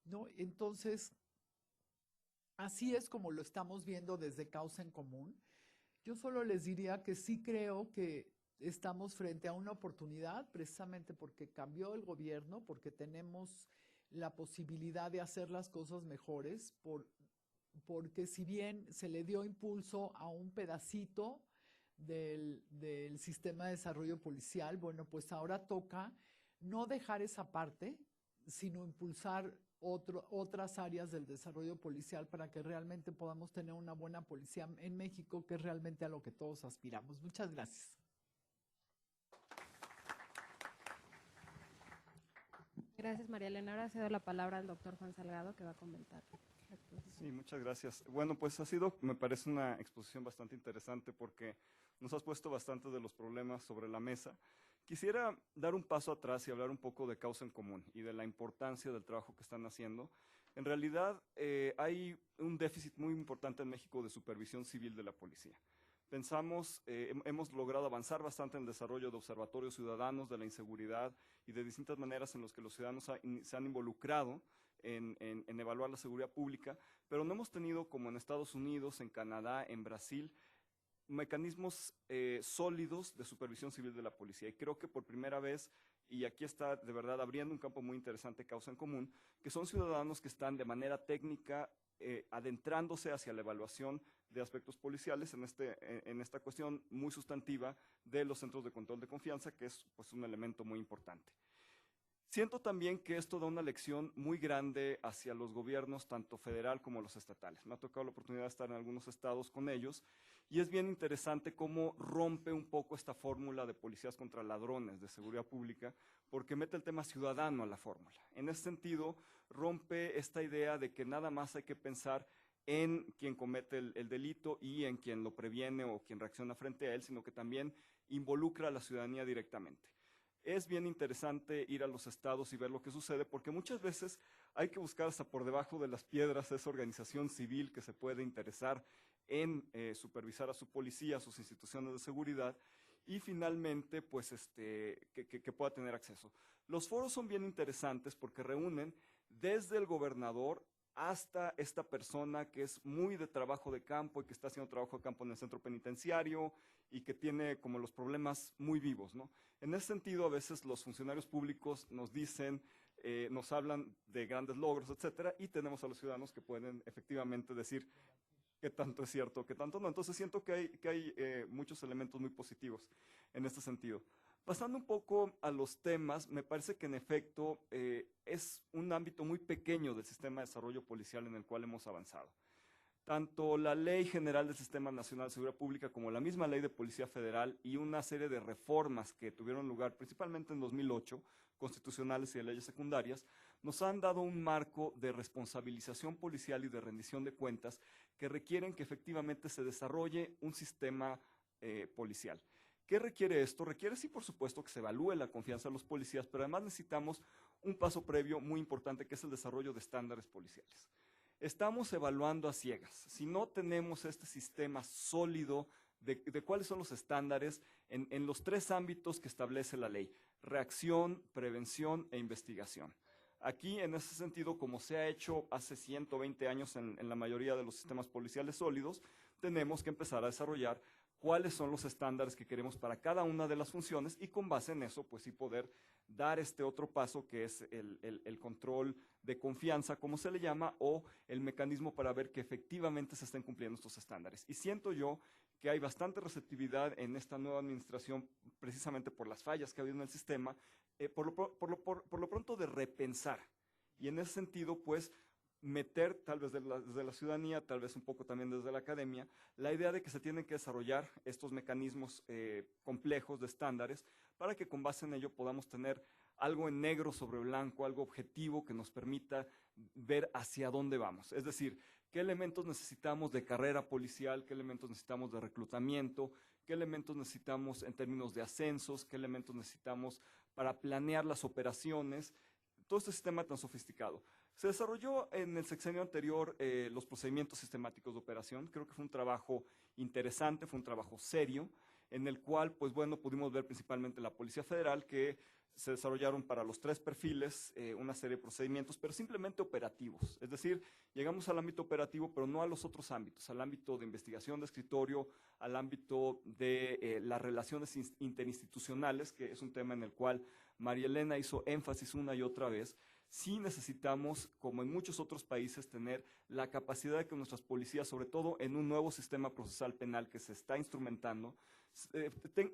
¿no? Entonces, así es como lo estamos viendo desde Causa en Común. Yo solo les diría que sí creo que estamos frente a una oportunidad, precisamente porque cambió el gobierno, porque tenemos la posibilidad de hacer las cosas mejores, porque si bien se le dio impulso a un pedacito del sistema de desarrollo policial, bueno, pues ahora toca no dejar esa parte, sino impulsar otras áreas del desarrollo policial para que realmente podamos tener una buena policía en México, que es realmente a lo que todos aspiramos. Muchas gracias. Gracias, María Elena. Ahora cedo la palabra al doctor Juan Salgado, que va a comentar. Sí, muchas gracias. Bueno, pues ha sido, me parece una exposición bastante interesante porque nos has puesto bastante de los problemas sobre la mesa. Quisiera dar un paso atrás y hablar un poco de Causa en Común y de la importancia del trabajo que están haciendo. En realidad, hay un déficit muy importante en México de supervisión civil de la policía. Pensamos, hemos logrado avanzar bastante en el desarrollo de observatorios ciudadanos de la inseguridad y de distintas maneras en las que los ciudadanos se han involucrado en evaluar la seguridad pública, pero no hemos tenido, como en Estados Unidos, en Canadá, en Brasil, mecanismos sólidos de supervisión civil de la policía. Y creo que por primera vez, y aquí está de verdad abriendo un campo muy interesante, Causa en Común, que son ciudadanos que están de manera técnica adentrándose hacia la evaluación de aspectos policiales en esta cuestión muy sustantiva de los centros de control de confianza, que es pues, un elemento muy importante. Siento también que esto da una lección muy grande hacia los gobiernos, tanto federal como los estatales. Me ha tocado la oportunidad de estar en algunos estados con ellos y es bien interesante cómo rompe un poco esta fórmula de policías contra ladrones de seguridad pública, porque mete el tema ciudadano a la fórmula. En ese sentido, rompe esta idea de que nada más hay que pensar en quien comete el delito y en quien lo previene o quien reacciona frente a él, sino que también involucra a la ciudadanía directamente. Es bien interesante ir a los estados y ver lo que sucede, porque muchas veces hay que buscar hasta por debajo de las piedras esa organización civil que se puede interesar en supervisar a su policía, a sus instituciones de seguridad, y finalmente, pues, que pueda tener acceso. Los foros son bien interesantes porque reúnen desde el gobernador hasta esta persona que es muy de trabajo de campo y que está haciendo trabajo de campo en el centro penitenciario y que tiene como los problemas muy vivos, ¿no? En ese sentido, a veces los funcionarios públicos nos dicen, nos hablan de grandes logros, etcétera, y tenemos a los ciudadanos que pueden efectivamente decir qué tanto es cierto, qué tanto no. Entonces siento que hay muchos elementos muy positivos en este sentido. Pasando un poco a los temas, me parece que en efecto es un ámbito muy pequeño del sistema de desarrollo policial en el cual hemos avanzado. Tanto la Ley General del Sistema Nacional de Seguridad Pública como la misma Ley de Policía Federal y una serie de reformas que tuvieron lugar principalmente en 2008, constitucionales y de leyes secundarias, nos han dado un marco de responsabilización policial y de rendición de cuentas que requieren que efectivamente se desarrolle un sistema policial. ¿Qué requiere esto? Requiere, sí, por supuesto, que se evalúe la confianza de los policías, pero además necesitamos un paso previo muy importante, que es el desarrollo de estándares policiales. Estamos evaluando a ciegas. Si no tenemos este sistema sólido de cuáles son los estándares en los tres ámbitos que establece la ley: reacción, prevención e investigación. Aquí, en ese sentido, como se ha hecho hace 120 años en la mayoría de los sistemas policiales sólidos, tenemos que empezar a desarrollar cuáles son los estándares que queremos para cada una de las funciones y con base en eso, pues sí poder dar este otro paso que es el control de confianza, como se le llama, o el mecanismo para ver que efectivamente se estén cumpliendo estos estándares. Y siento yo que hay bastante receptividad en esta nueva administración, precisamente por las fallas que ha habido en el sistema, por lo pronto de repensar. Y en ese sentido, pues, meter, tal vez desde la ciudadanía, tal vez un poco también desde la academia, la idea de que se tienen que desarrollar estos mecanismos complejos de estándares para que con base en ello podamos tener algo en negro sobre blanco, algo objetivo que nos permita ver hacia dónde vamos. Es decir, qué elementos necesitamos de carrera policial, qué elementos necesitamos de reclutamiento, qué elementos necesitamos en términos de ascensos, qué elementos necesitamos para planear las operaciones, todo este sistema tan sofisticado. Se desarrolló en el sexenio anterior los procedimientos sistemáticos de operación. Creo que fue un trabajo interesante, fue un trabajo serio, en el cual, pues bueno, pudimos ver principalmente la Policía Federal que se desarrollaron para los 3 perfiles una serie de procedimientos, pero simplemente operativos. Es decir, llegamos al ámbito operativo, pero no a los otros ámbitos, al ámbito de investigación de escritorio, al ámbito de las relaciones interinstitucionales, que es un tema en el cual María Elena hizo énfasis una y otra vez. Sí necesitamos, como en muchos otros países, tener la capacidad de que nuestras policías, sobre todo en un nuevo sistema procesal penal que se está instrumentando,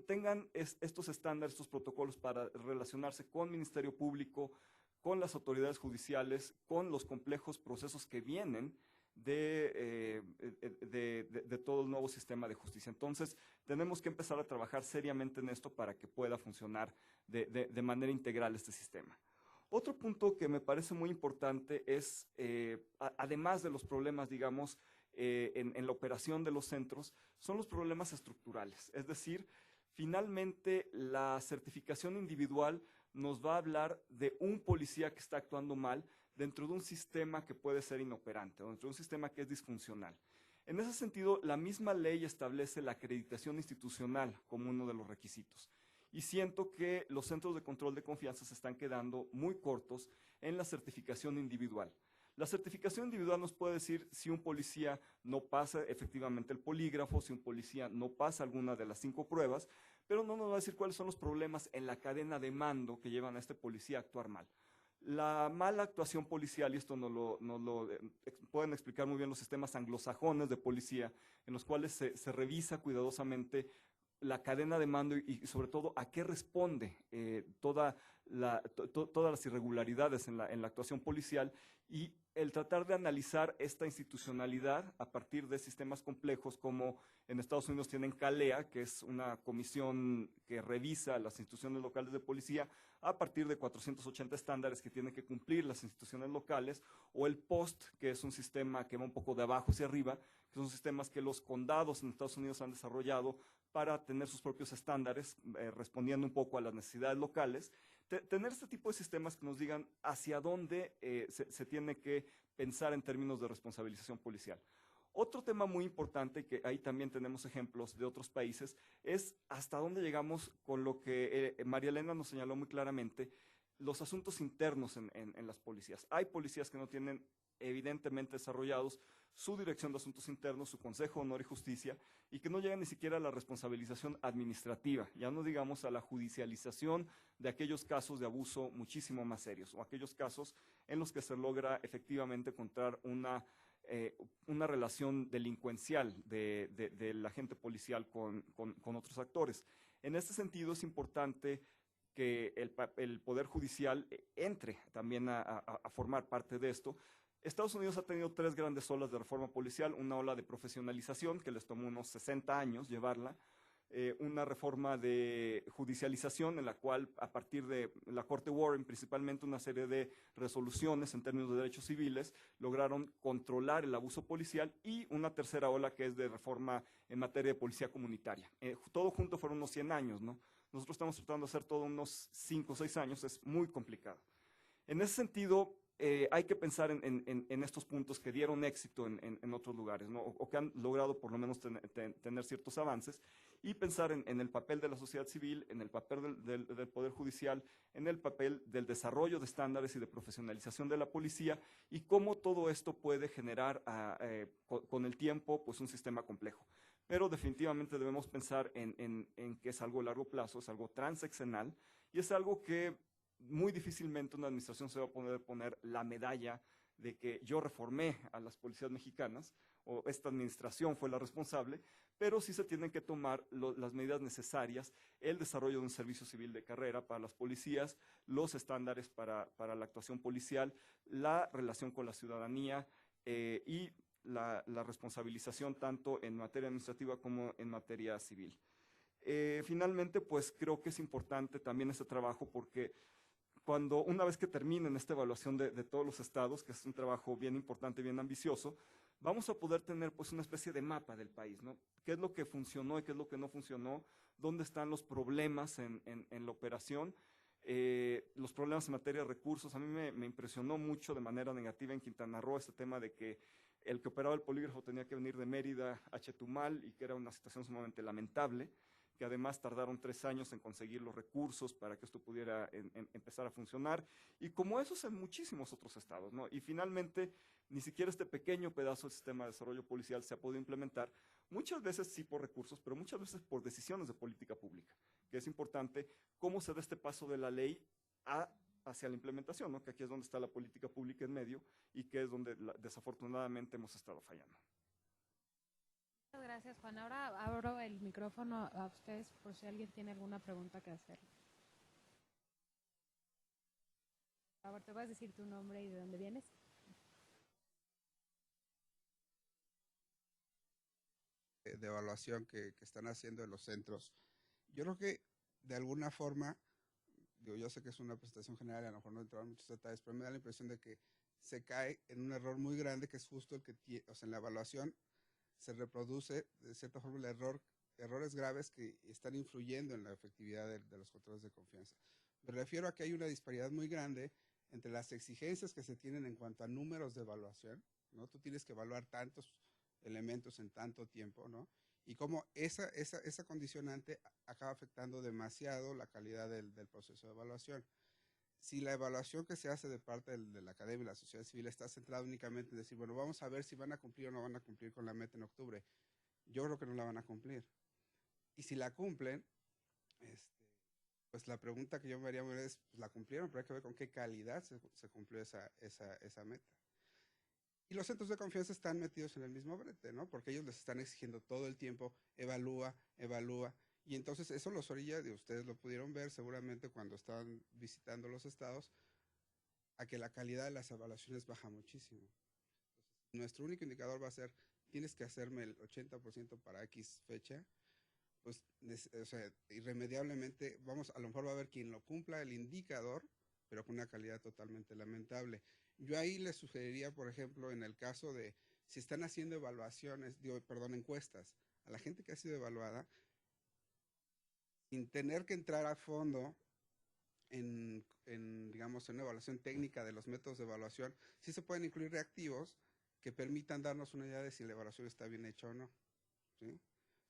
tengan estos estándares, estos protocolos para relacionarse con Ministerio Público, con las autoridades judiciales, con los complejos procesos que vienen de todo el nuevo sistema de justicia. Entonces, tenemos que empezar a trabajar seriamente en esto para que pueda funcionar de manera integral este sistema. Otro punto que me parece muy importante es, además de los problemas, digamos, en la operación de los centros, son los problemas estructurales. Es decir, finalmente la certificación individual nos va a hablar de un policía que está actuando mal dentro de un sistema que puede ser inoperante, o dentro de un sistema que es disfuncional. En ese sentido, la misma ley establece la acreditación institucional como uno de los requisitos. Y siento que los centros de control de confianza se están quedando muy cortos en la certificación individual. La certificación individual nos puede decir si un policía no pasa efectivamente el polígrafo, si un policía no pasa alguna de las 5 pruebas, pero no nos va a decir cuáles son los problemas en la cadena de mando que llevan a este policía a actuar mal. La mala actuación policial, y esto nos lo pueden explicar muy bien los sistemas anglosajones de policía, en los cuales se revisa cuidadosamente la cadena de mando y sobre todo a qué responde todas las irregularidades en la actuación policial, y el tratar de analizar esta institucionalidad a partir de sistemas complejos como en Estados Unidos tienen CALEA, que es una comisión que revisa las instituciones locales de policía a partir de 480 estándares que tienen que cumplir las instituciones locales, o el POST, que es un sistema que va un poco de abajo hacia arriba, que son sistemas que los condados en Estados Unidos han desarrollado para tener sus propios estándares, respondiendo un poco a las necesidades locales. Tener este tipo de sistemas que nos digan hacia dónde se tiene que pensar en términos de responsabilización policial. Otro tema muy importante, que ahí también tenemos ejemplos de otros países, es hasta dónde llegamos con lo que María Elena nos señaló muy claramente, los asuntos internos en las policías. Hay policías que no tienen evidentemente desarrollados su dirección de asuntos internos, su Consejo de Honor y Justicia, y que no llegan ni siquiera a la responsabilización administrativa, ya no digamos a la judicialización de aquellos casos de abuso muchísimo más serios, o aquellos casos en los que se logra efectivamente encontrar una relación delincuencial del agente policial con otros actores. En este sentido es importante que el Poder Judicial entre también a formar parte de esto. Estados Unidos ha tenido 3 grandes olas de reforma policial: una ola de profesionalización, que les tomó unos 60 años llevarla, una reforma de judicialización en la cual, a partir de la Corte Warren, principalmente una serie de resoluciones en términos de derechos civiles, lograron controlar el abuso policial, y una tercera ola que es de reforma en materia de policía comunitaria. Todo junto fueron unos 100 años, ¿no? Nosotros estamos tratando de hacer todo unos 5 o 6 años, es muy complicado. En ese sentido, hay que pensar en estos puntos que dieron éxito en otros lugares, ¿no? o que han logrado por lo menos tener ciertos avances, y pensar en el papel de la sociedad civil, en el papel del Poder Judicial, en el papel del desarrollo de estándares y de profesionalización de la policía, y cómo todo esto puede generar con el tiempo pues un sistema complejo. Pero definitivamente debemos pensar en que es algo a largo plazo, es algo transeccional, y es algo que muy difícilmente una administración se va a poder poner la medalla de que yo reformé a las policías mexicanas, o esta administración fue la responsable, pero sí se tienen que tomar las medidas necesarias, el desarrollo de un servicio civil de carrera para las policías, los estándares para la actuación policial, la relación con la ciudadanía y la responsabilización tanto en materia administrativa como en materia civil. Finalmente, pues creo que es importante también este trabajo porque una vez que terminen esta evaluación de todos los estados, que es un trabajo bien importante, bien ambicioso, vamos a poder tener pues una especie de mapa del país, ¿no? ¿Qué es lo que funcionó y qué es lo que no funcionó? ¿Dónde están los problemas en la operación? Los problemas en materia de recursos. A mí me impresionó mucho de manera negativa en Quintana Roo este tema de que el que operaba el polígrafo tenía que venir de Mérida a Chetumal y que era una situación sumamente lamentable, que además tardaron 3 años en conseguir los recursos para que esto pudiera empezar a funcionar, y como eso es en muchísimos otros estados, ¿no? Y finalmente, ni siquiera este pequeño pedazo del sistema de desarrollo policial se ha podido implementar, muchas veces sí por recursos, pero muchas veces por decisiones de política pública, que es importante cómo se da este paso de la ley hacia la implementación, ¿no? Que aquí es donde está la política pública en medio y que es donde desafortunadamente hemos estado fallando. Muchas gracias, Juan. Ahora abro el micrófono a ustedes por si alguien tiene alguna pregunta que hacer. Por favor, ¿te vas a decir tu nombre y de dónde vienes? De evaluación que están haciendo en los centros. Yo creo que de alguna forma, yo sé que es una presentación general y a lo mejor no entrar en muchos detalles, pero me da la impresión de que se cae en un error muy grande que es justo el que o sea, en la evaluación se reproduce de cierta forma errores graves que están influyendo en la efectividad de los controles de confianza. Me refiero a que hay una disparidad muy grande entre las exigencias que se tienen en cuanto a números de evaluación, ¿no? Tú tienes que evaluar tantos elementos en tanto tiempo, ¿no? Y cómo esa condicionante acaba afectando demasiado la calidad del proceso de evaluación. Si la evaluación que se hace de parte de la academia y la sociedad civil está centrada únicamente en decir, bueno, vamos a ver si van a cumplir o no van a cumplir con la meta en octubre, yo creo que no la van a cumplir. Y si la cumplen, pues la pregunta que yo me haría es, pues la cumplieron, pero hay que ver con qué calidad se cumplió esa meta. Y los centros de confianza están metidos en el mismo brete, ¿no? Porque ellos les están exigiendo todo el tiempo, evalúa, y entonces eso los orilla, y ustedes lo pudieron ver seguramente cuando estaban visitando los estados, a que la calidad de las evaluaciones baja muchísimo. Entonces, nuestro único indicador va a ser, tienes que hacerme el 80% para X fecha, pues, o sea, irremediablemente, a lo mejor va a haber quien lo cumpla el indicador, pero con una calidad totalmente lamentable. Yo ahí les sugeriría, por ejemplo, en el caso de, si están haciendo encuestas, a la gente que ha sido evaluada, sin tener que entrar a fondo digamos, en una evaluación técnica de los métodos de evaluación, sí se pueden incluir reactivos que permitan darnos una idea de si la evaluación está bien hecha o no, ¿sí?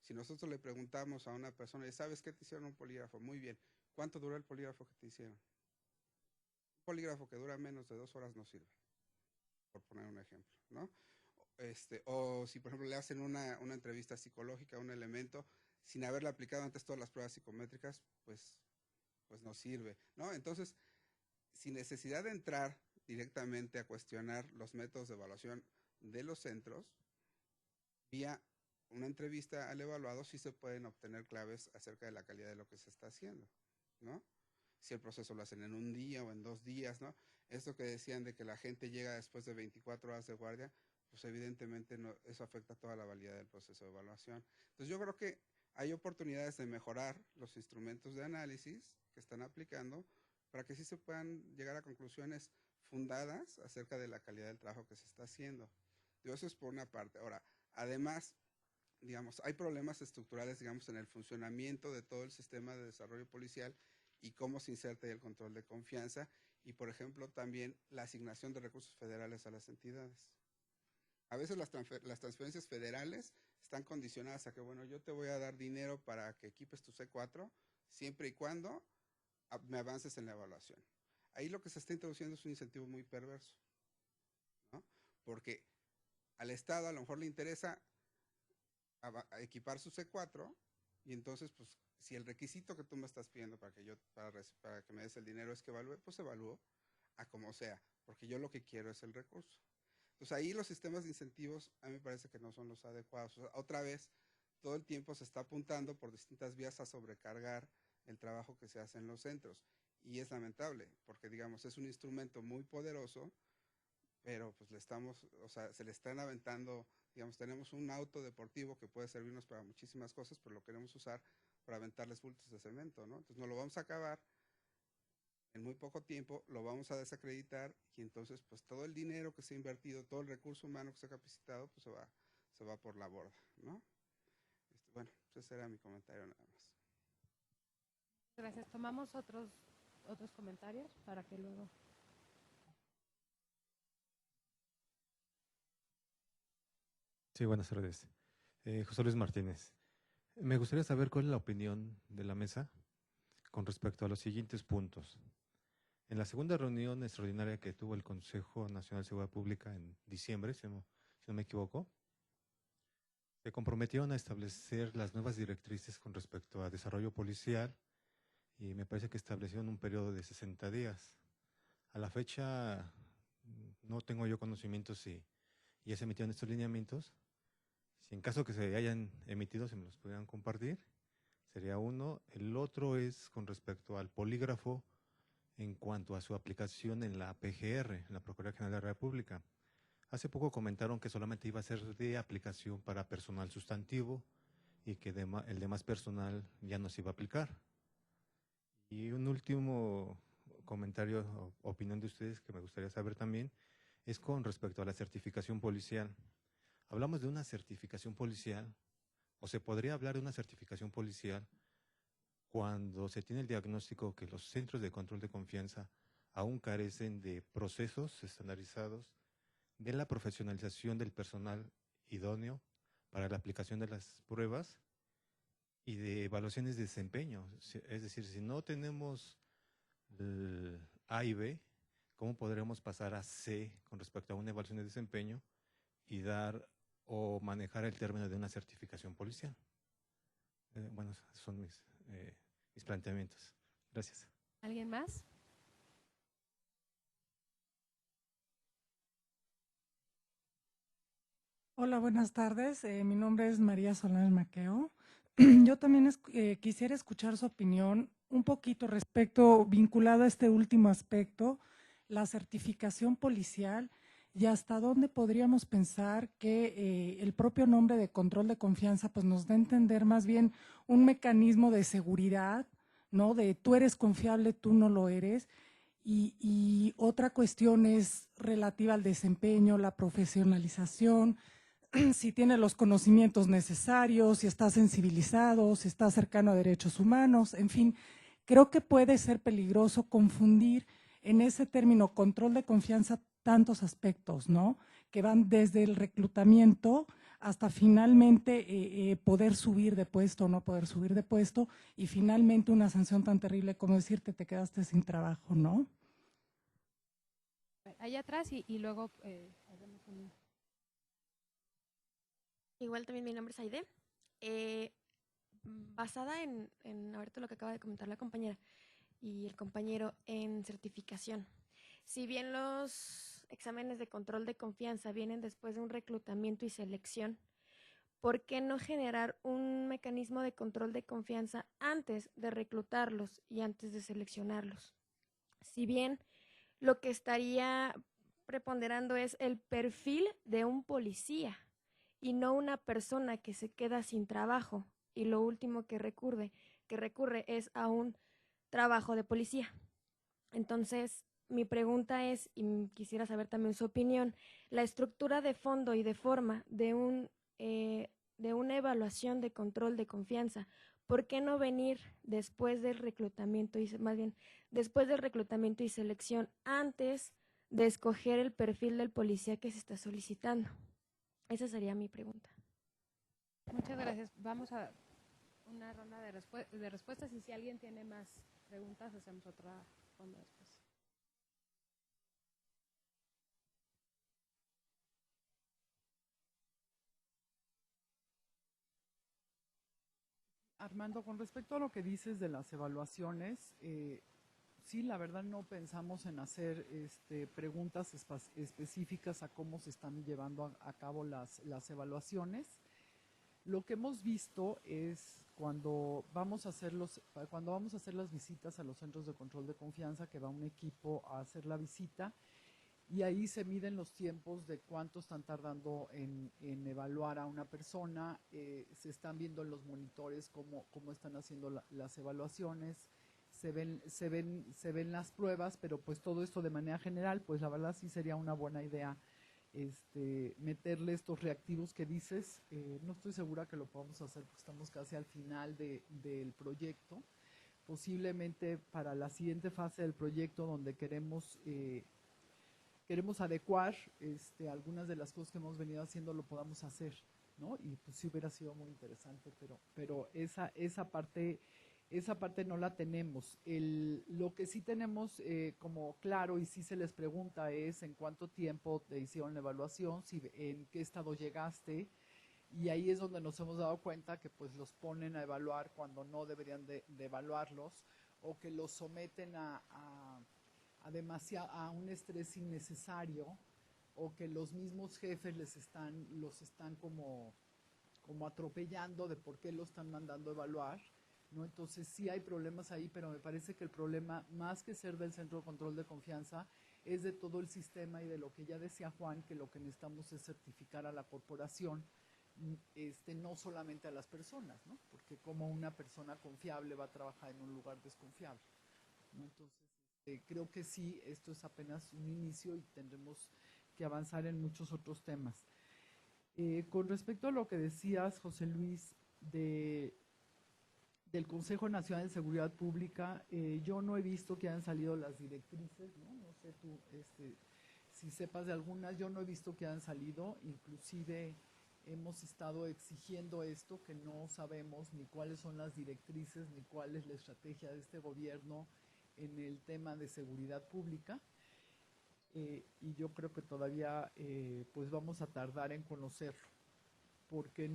Si nosotros le preguntamos a una persona, ¿sabes qué te hicieron un polígrafo? Muy bien. ¿Cuánto duró el polígrafo que te hicieron? Un polígrafo que dura menos de 2 horas no sirve, por poner un ejemplo, ¿no? O si, por ejemplo, le hacen una entrevista psicológica a un elemento sin haberle aplicado antes todas las pruebas psicométricas, pues no sirve, ¿no? Entonces, sin necesidad de entrar directamente a cuestionar los métodos de evaluación de los centros, vía una entrevista al evaluado sí se pueden obtener claves acerca de la calidad de lo que se está haciendo, ¿no? Si el proceso lo hacen en un día o en 2 días, ¿no? Esto que decían de que la gente llega después de 24 horas de guardia, pues evidentemente no, eso afecta toda la validez del proceso de evaluación. Entonces yo creo que hay oportunidades de mejorar los instrumentos de análisis que están aplicando para que sí se puedan llegar a conclusiones fundadas acerca de la calidad del trabajo que se está haciendo. Digo, eso es por una parte. Ahora, además, digamos, hay problemas estructurales, digamos, en el funcionamiento de todo el sistema de desarrollo policial y cómo se inserta el control de confianza y, por ejemplo, también la asignación de recursos federales a las entidades. A veces las transferencias federales están condicionadas a que, bueno, yo te voy a dar dinero para que equipes tu C4 siempre y cuando me avances en la evaluación. Ahí lo que se está introduciendo es un incentivo muy perverso, ¿no? Porque al Estado a lo mejor le interesa equipar su C4 y entonces, pues, si el requisito que tú me estás pidiendo para que me des el dinero es que evalúe, pues evalúo a como sea, porque yo lo que quiero es el recurso. Entonces ahí los sistemas de incentivos a mí me parece que no son los adecuados. O sea, otra vez, todo el tiempo se está apuntando por distintas vías a sobrecargar el trabajo que se hace en los centros. Y es lamentable, porque digamos, es un instrumento muy poderoso, pero pues se le están aventando, digamos, tenemos un auto deportivo que puede servirnos para muchísimas cosas, pero lo queremos usar para aventarles bultos de cemento, ¿no? Entonces no lo vamos a acabar en muy poco tiempo, lo vamos a desacreditar y entonces pues todo el dinero que se ha invertido, todo el recurso humano que se ha capacitado, pues se va por la borda, ¿no? Bueno, pues ese era mi comentario nada más. Gracias. Tomamos otros comentarios para que luego... Sí, buenas tardes. José Luis Martínez. Me gustaría saber cuál es la opinión de la mesa con respecto a los siguientes puntos. En la segunda reunión extraordinaria que tuvo el Consejo Nacional de Seguridad Pública en diciembre, si no me equivoco, se comprometieron a establecer las nuevas directrices con respecto a desarrollo policial y me parece que establecieron un periodo de 60 días. A la fecha no tengo yo conocimiento si ya se emitieron estos lineamientos. Si en caso que se hayan emitido, se me los pudieran compartir, sería uno. El otro es con respecto al polígrafo en cuanto a su aplicación en la PGR, en la Procuraduría General de la República. Hace poco comentaron que solamente iba a ser de aplicación para personal sustantivo y que el demás personal ya no se iba a aplicar. Y un último comentario o opinión de ustedes que me gustaría saber también es con respecto a la certificación policial. Hablamos de una certificación policial, o se podría hablar de una certificación policial cuando se tiene el diagnóstico que los centros de control de confianza aún carecen de procesos estandarizados, de la profesionalización del personal idóneo para la aplicación de las pruebas y de evaluaciones de desempeño. Es decir, si no tenemos el A y B, ¿cómo podremos pasar a C con respecto a una evaluación de desempeño y dar o manejar el término de una certificación policial? Bueno, son mis planteamientos. Gracias. ¿Alguien más? Hola, buenas tardes. Mi nombre es María Solán Maqueo. Yo también quisiera escuchar su opinión un poquito vinculado a este último aspecto, la certificación policial, y hasta dónde podríamos pensar que el propio nombre de control de confianza pues nos da a entender más bien un mecanismo de seguridad, ¿no? De tú eres confiable, tú no lo eres. Y otra cuestión es relativa al desempeño, la profesionalización, si tiene los conocimientos necesarios, si está sensibilizado, si está cercano a derechos humanos, en fin, creo que puede ser peligroso confundir en ese término control de confianza tantos aspectos, ¿no? Que van desde el reclutamiento hasta finalmente poder subir de puesto o no poder subir de puesto y finalmente una sanción tan terrible como decirte te quedaste sin trabajo, ¿no? Allá atrás y luego hacemos un... Igual también mi nombre es Aide. Basada en ahorita lo que acaba de comentar la compañera y el compañero en certificación. Si bien los exámenes de control de confianza vienen después de un reclutamiento y selección, ¿por qué no generar un mecanismo de control de confianza antes de reclutarlos y antes de seleccionarlos? Si bien lo que estaría preponderando es el perfil de un policía y no una persona que se queda sin trabajo y lo último que recurre es a un trabajo de policía. Entonces, mi pregunta es, y quisiera saber también su opinión, la estructura de fondo y de forma de una evaluación de control de confianza, ¿por qué no venir después del reclutamiento después del reclutamiento y selección, antes de escoger el perfil del policía que se está solicitando? Esa sería mi pregunta. Muchas gracias. Vamos a una ronda de respuestas y si alguien tiene más preguntas, hacemos otra ronda después. Armando, con respecto a lo que dices de las evaluaciones, Sí, la verdad no pensamos en hacer preguntas específicas a cómo se están llevando a cabo las evaluaciones. Lo que hemos visto es cuando vamos a hacer las visitas a los centros de control de confianza, que va un equipo a hacer la visita, y ahí se miden los tiempos de cuánto están tardando en evaluar a una persona, se están viendo en los monitores cómo están haciendo las evaluaciones, se ven las pruebas, pero pues todo esto de manera general, pues la verdad sí sería una buena idea meterle estos reactivos que dices. No estoy segura que lo podamos hacer porque estamos casi al final del proyecto. Posiblemente para la siguiente fase del proyecto, donde queremos adecuar algunas de las cosas que hemos venido haciendo, lo podamos hacer, ¿no? Y pues sí hubiera sido muy interesante, pero esa parte no la tenemos. Lo que sí tenemos como claro y sí se les pregunta es en cuánto tiempo te hicieron la evaluación, en qué estado llegaste, y ahí es donde nos hemos dado cuenta que pues los ponen a evaluar cuando no deberían de evaluarlos, o que los someten a un estrés innecesario, o que los mismos jefes los están como atropellando de por qué lo están mandando a evaluar, ¿no? Entonces sí hay problemas ahí, pero me parece que el problema, más que ser del Centro de Control de Confianza, es de todo el sistema y de lo que ya decía Juan, que lo que necesitamos es certificar a la corporación, no solamente a las personas, ¿no? Porque como una persona confiable va a trabajar en un lugar desconfiable, ¿no? Entonces creo que sí, esto es apenas un inicio y tendremos que avanzar en muchos otros temas. Con respecto a lo que decías, José Luis, del Consejo Nacional de Seguridad Pública, yo no he visto que hayan salido las directrices, ¿no? No sé tú si sepas de algunas, yo no he visto que hayan salido, inclusive hemos estado exigiendo esto, que no sabemos ni cuáles son las directrices ni cuál es la estrategia de este gobierno en el tema de seguridad pública, y yo creo que todavía pues vamos a tardar en conocerlo, porque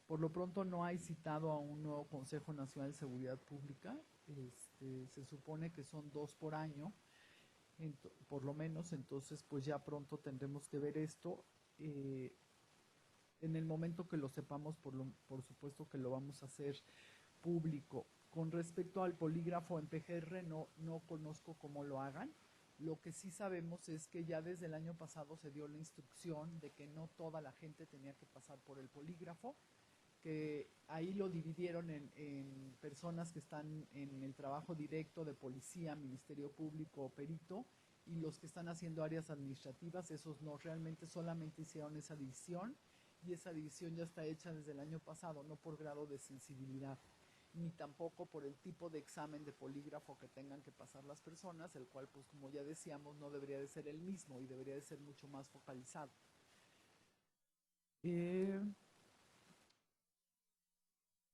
por lo pronto no hay citado a un nuevo Consejo Nacional de Seguridad Pública. Se supone que son 2 por año, por lo menos, entonces pues ya pronto tendremos que ver esto. En el momento que lo sepamos, por supuesto que lo vamos a hacer público. Con respecto al polígrafo en PGR, no conozco cómo lo hagan. Lo que sí sabemos es que ya desde el año pasado se dio la instrucción de que no toda la gente tenía que pasar por el polígrafo, que ahí lo dividieron en personas que están en el trabajo directo de policía, Ministerio Público o perito, y los que están haciendo áreas administrativas, esos no, realmente solamente hicieron esa división, y esa división ya está hecha desde el año pasado, no por grado de sensibilidad, ni tampoco por el tipo de examen de polígrafo que tengan que pasar las personas, el cual, pues como ya decíamos, no debería de ser el mismo y debería de ser mucho más focalizado.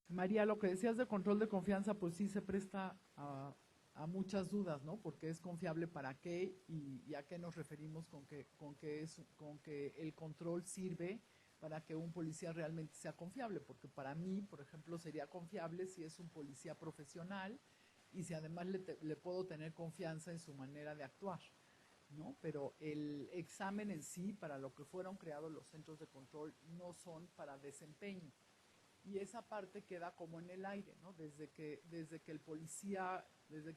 María, lo que decías de control de confianza, pues sí se presta a muchas dudas, ¿no? Porque es confiable para qué y a qué nos referimos con que el control sirve para que un policía realmente sea confiable, porque para mí, por ejemplo, sería confiable si es un policía profesional y si además le puedo tener confianza en su manera de actuar, ¿no? Pero el examen en sí, para lo que fueron creados los centros de control, no son para desempeño. Y esa parte queda como en el aire, ¿no? Desde que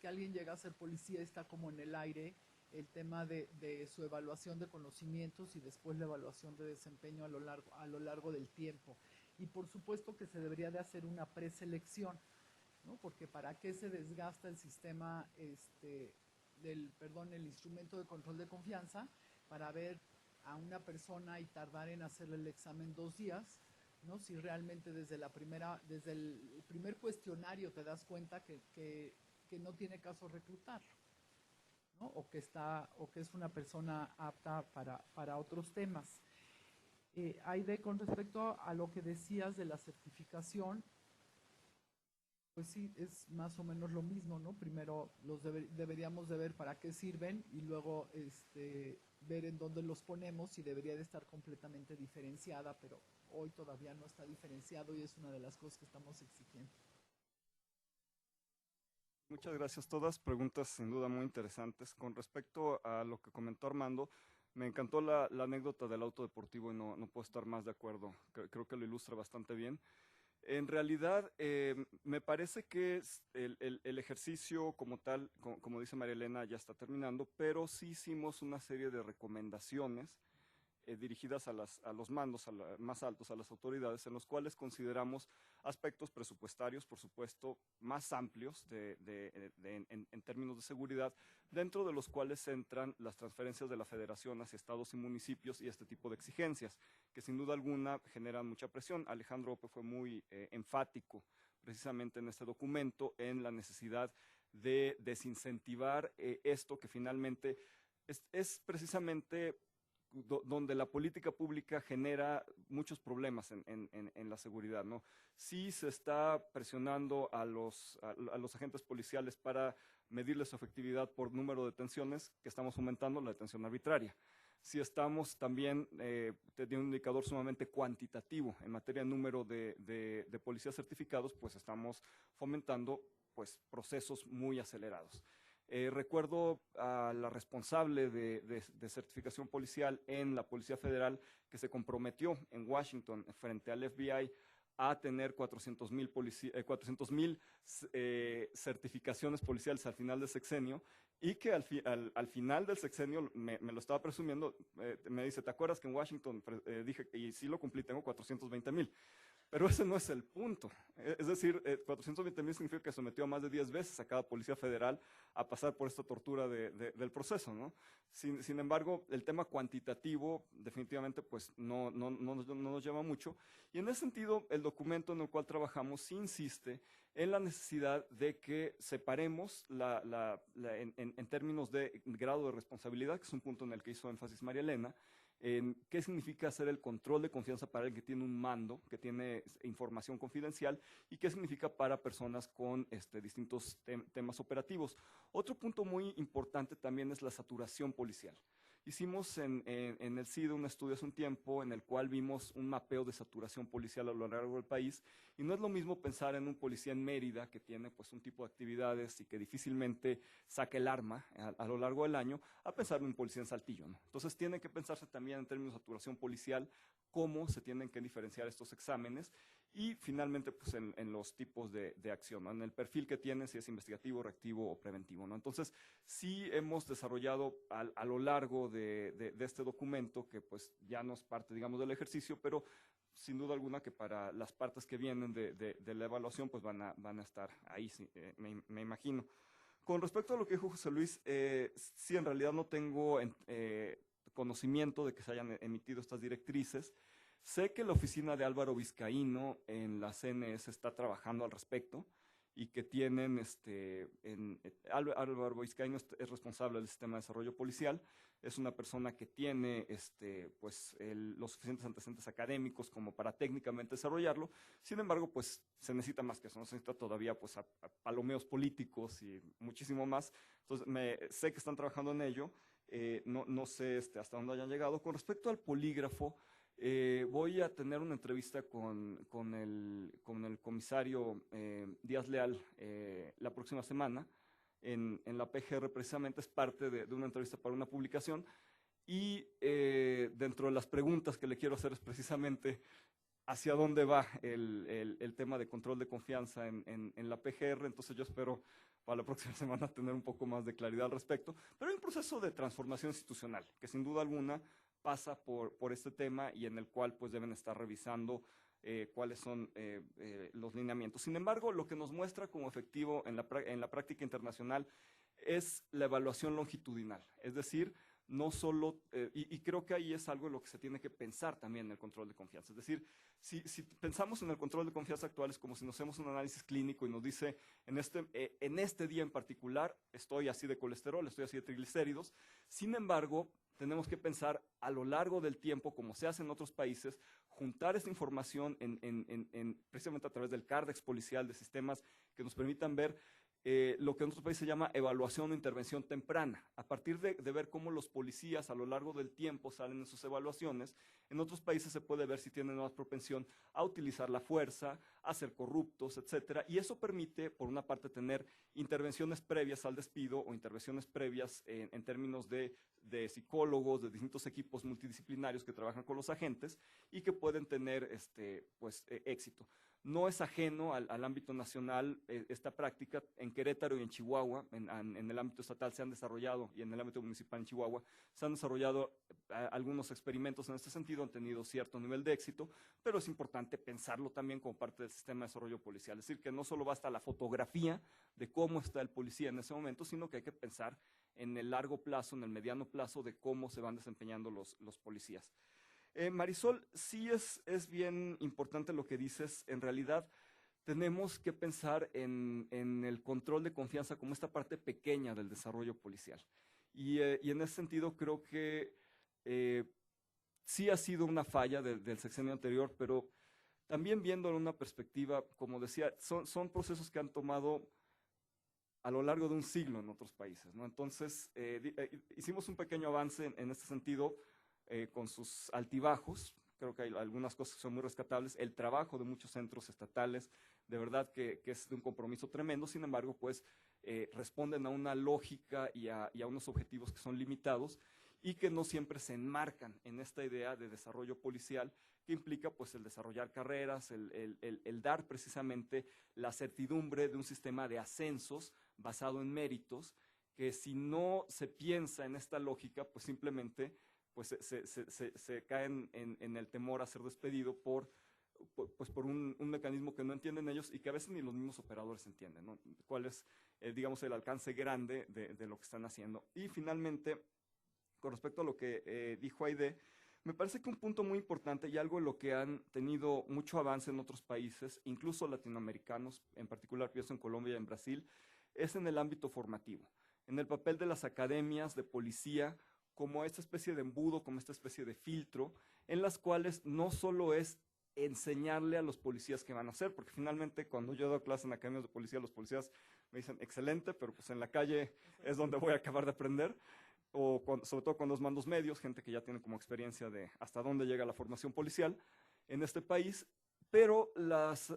alguien llega a ser policía, está como en el aire el tema de su evaluación de conocimientos y después la evaluación de desempeño a lo largo del tiempo. Y por supuesto que se debería de hacer una preselección, ¿no? Porque ¿para qué se desgasta el sistema, el instrumento de control de confianza para ver a una persona y tardar en hacerle el examen 2 días, ¿no? Si realmente desde el primer cuestionario te das cuenta que no tiene caso reclutarlo, ¿no? O que es una persona apta para otros temas. Aide, con respecto a lo que decías de la certificación, pues sí, es más o menos lo mismo, ¿no? Primero deberíamos de ver para qué sirven y luego ver en dónde los ponemos, y debería de estar completamente diferenciada, pero hoy todavía no está diferenciado y es una de las cosas que estamos exigiendo. Muchas gracias. Todas preguntas sin duda muy interesantes. Con respecto a lo que comentó Armando, me encantó la anécdota del auto deportivo y no puedo estar más de acuerdo. Creo que lo ilustra bastante bien. En realidad, me parece que el ejercicio como tal, como dice María Elena, ya está terminando, pero sí hicimos una serie de recomendaciones dirigidas a los mandos más altos, a las autoridades, en los cuales consideramos aspectos presupuestarios, por supuesto, más amplios en términos de seguridad, dentro de los cuales entran las transferencias de la federación hacia estados y municipios y este tipo de exigencias, que sin duda alguna generan mucha presión. Alejandro Ope fue muy enfático precisamente en este documento en la necesidad de desincentivar esto que finalmente es precisamente donde la política pública genera muchos problemas en la seguridad, ¿no? Sí se está presionando a los agentes policiales para medirles su efectividad por número de detenciones, que estamos aumentando la detención arbitraria. Si estamos también teniendo un indicador sumamente cuantitativo en materia de número de policías certificados, pues estamos fomentando pues, procesos muy acelerados. Recuerdo a la responsable de certificación policial en la Policía Federal que se comprometió en Washington frente al FBI a tener 400,000 certificaciones policiales al final del sexenio y que al final del sexenio, me lo estaba presumiendo, me dice, ¿te acuerdas que en Washington dije, y sí lo cumplí, tengo 420,000? Pero ese no es el punto. Es decir, 420,000 significa que sometió a más de 10 veces a cada policía federal a pasar por esta tortura del proceso, ¿no? Sin embargo, el tema cuantitativo definitivamente pues, no nos lleva mucho. Y en ese sentido, el documento en el cual trabajamos sí insiste en la necesidad de que separemos en términos de grado de responsabilidad, que es un punto en el que hizo énfasis María Elena, en qué significa hacer el control de confianza para el que tiene un mando, que tiene información confidencial, y qué significa para personas con distintos temas operativos. Otro punto muy importante también es la saturación policial. Hicimos en el CIDE un estudio hace un tiempo en el cual vimos un mapeo de saturación policial a lo largo del país, y no es lo mismo pensar en un policía en Mérida que tiene pues, un tipo de actividades y que difícilmente saca el arma a lo largo del año, a pensar en un policía en Saltillo, ¿no? Entonces tiene que pensarse también en términos de saturación policial, cómo se tienen que diferenciar estos exámenes y finalmente pues, en los tipos de acción, ¿no? En el perfil que tienen, si es investigativo, reactivo o preventivo, ¿no? Entonces sí hemos desarrollado a lo largo de este documento, que pues ya no es parte, digamos, del ejercicio, pero sin duda alguna que para las partes que vienen de la evaluación, pues van a estar ahí, sí, me imagino. Con respecto a lo que dijo José Luis, sí, en realidad no tengo conocimiento de que se hayan emitido estas directrices. Sé que la oficina de Álvaro Vizcaíno en la CNS está trabajando al respecto y que tienen, Álvaro Vizcaíno es responsable del sistema de desarrollo policial, es una persona que tiene los suficientes antecedentes académicos como para técnicamente desarrollarlo. Sin embargo, pues se necesita más que eso, ¿no? Se necesita todavía pues, a palomeos políticos y muchísimo más. Entonces, sé que están trabajando en ello, no sé hasta dónde hayan llegado. Con respecto al polígrafo, voy a tener una entrevista con el comisario Díaz Leal la próxima semana en la PGR, precisamente es parte de una entrevista para una publicación, y dentro de las preguntas que le quiero hacer es precisamente hacia dónde va el tema de control de confianza en la PGR. Entonces yo espero para la próxima semana tener un poco más de claridad al respecto, pero hay un proceso de transformación institucional que sin duda alguna pasa por este tema y en el cual pues deben estar revisando cuáles son los lineamientos. Sin embargo, lo que nos muestra como efectivo en la práctica internacional es la evaluación longitudinal, es decir, no solo, y creo que ahí es algo en lo que se tiene que pensar también en el control de confianza. Es decir, si pensamos en el control de confianza actual es como si nos hacemos un análisis clínico y nos dice, en este día en particular estoy así de colesterol, estoy así de triglicéridos. Sin embargo, tenemos que pensar a lo largo del tiempo, como se hace en otros países, juntar esta información precisamente a través del Cardex policial, de sistemas que nos permitan ver lo que en otros países se llama evaluación o intervención temprana. A partir de ver cómo los policías a lo largo del tiempo salen en sus evaluaciones, en otros países se puede ver si tienen más propensión a utilizar la fuerza, a ser corruptos, etcétera. Y eso permite, por una parte, tener intervenciones previas al despido o intervenciones previas en términos de psicólogos, de distintos equipos multidisciplinarios que trabajan con los agentes y que pueden tener éxito. No es ajeno al ámbito nacional esta práctica. En Querétaro y en Chihuahua, en el ámbito estatal se han desarrollado, y en el ámbito municipal en Chihuahua, se han desarrollado algunos experimentos en este sentido, han tenido cierto nivel de éxito, pero es importante pensarlo también como parte del sistema de desarrollo policial. Es decir, que no solo basta la fotografía de cómo está el policía en ese momento, sino que hay que pensar en el largo plazo, en el mediano plazo, de cómo se van desempeñando los policías. Marisol, sí es bien importante lo que dices. En realidad, tenemos que pensar en el control de confianza como esta parte pequeña del desarrollo policial. Y en ese sentido creo que sí ha sido una falla del sexenio anterior, pero también viéndolo en una perspectiva, como decía, son procesos que han tomado a lo largo de un siglo en otros países, ¿no? Entonces, hicimos un pequeño avance en este sentido, con sus altibajos. Creo que hay algunas cosas que son muy rescatables. El trabajo de muchos centros estatales, de verdad que es de un compromiso tremendo. Sin embargo, pues responden a una lógica y a unos objetivos que son limitados y que no siempre se enmarcan en esta idea de desarrollo policial, que implica pues el desarrollar carreras, el dar precisamente la certidumbre de un sistema de ascensos basado en méritos, que si no se piensa en esta lógica, pues simplemente pues se caen en el temor a ser despedido por un mecanismo que no entienden ellos y que a veces ni los mismos operadores entienden, ¿no? Cuál es, digamos, el alcance grande de lo que están haciendo. Y finalmente, con respecto a lo que dijo Aide, me parece que un punto muy importante y algo en lo que han tenido mucho avance en otros países, incluso latinoamericanos, en particular pienso en Colombia y en Brasil, es en el ámbito formativo, en el papel de las academias de policía como esta especie de embudo, como esta especie de filtro, en las cuales no solo es enseñarle a los policías qué van a hacer, porque finalmente cuando yo doy clases en academias de policía, los policías me dicen, excelente, pero pues en la calle es donde voy a acabar de aprender, o sobre todo con los mandos medios, gente que ya tiene como experiencia de hasta dónde llega la formación policial en este país. Pero las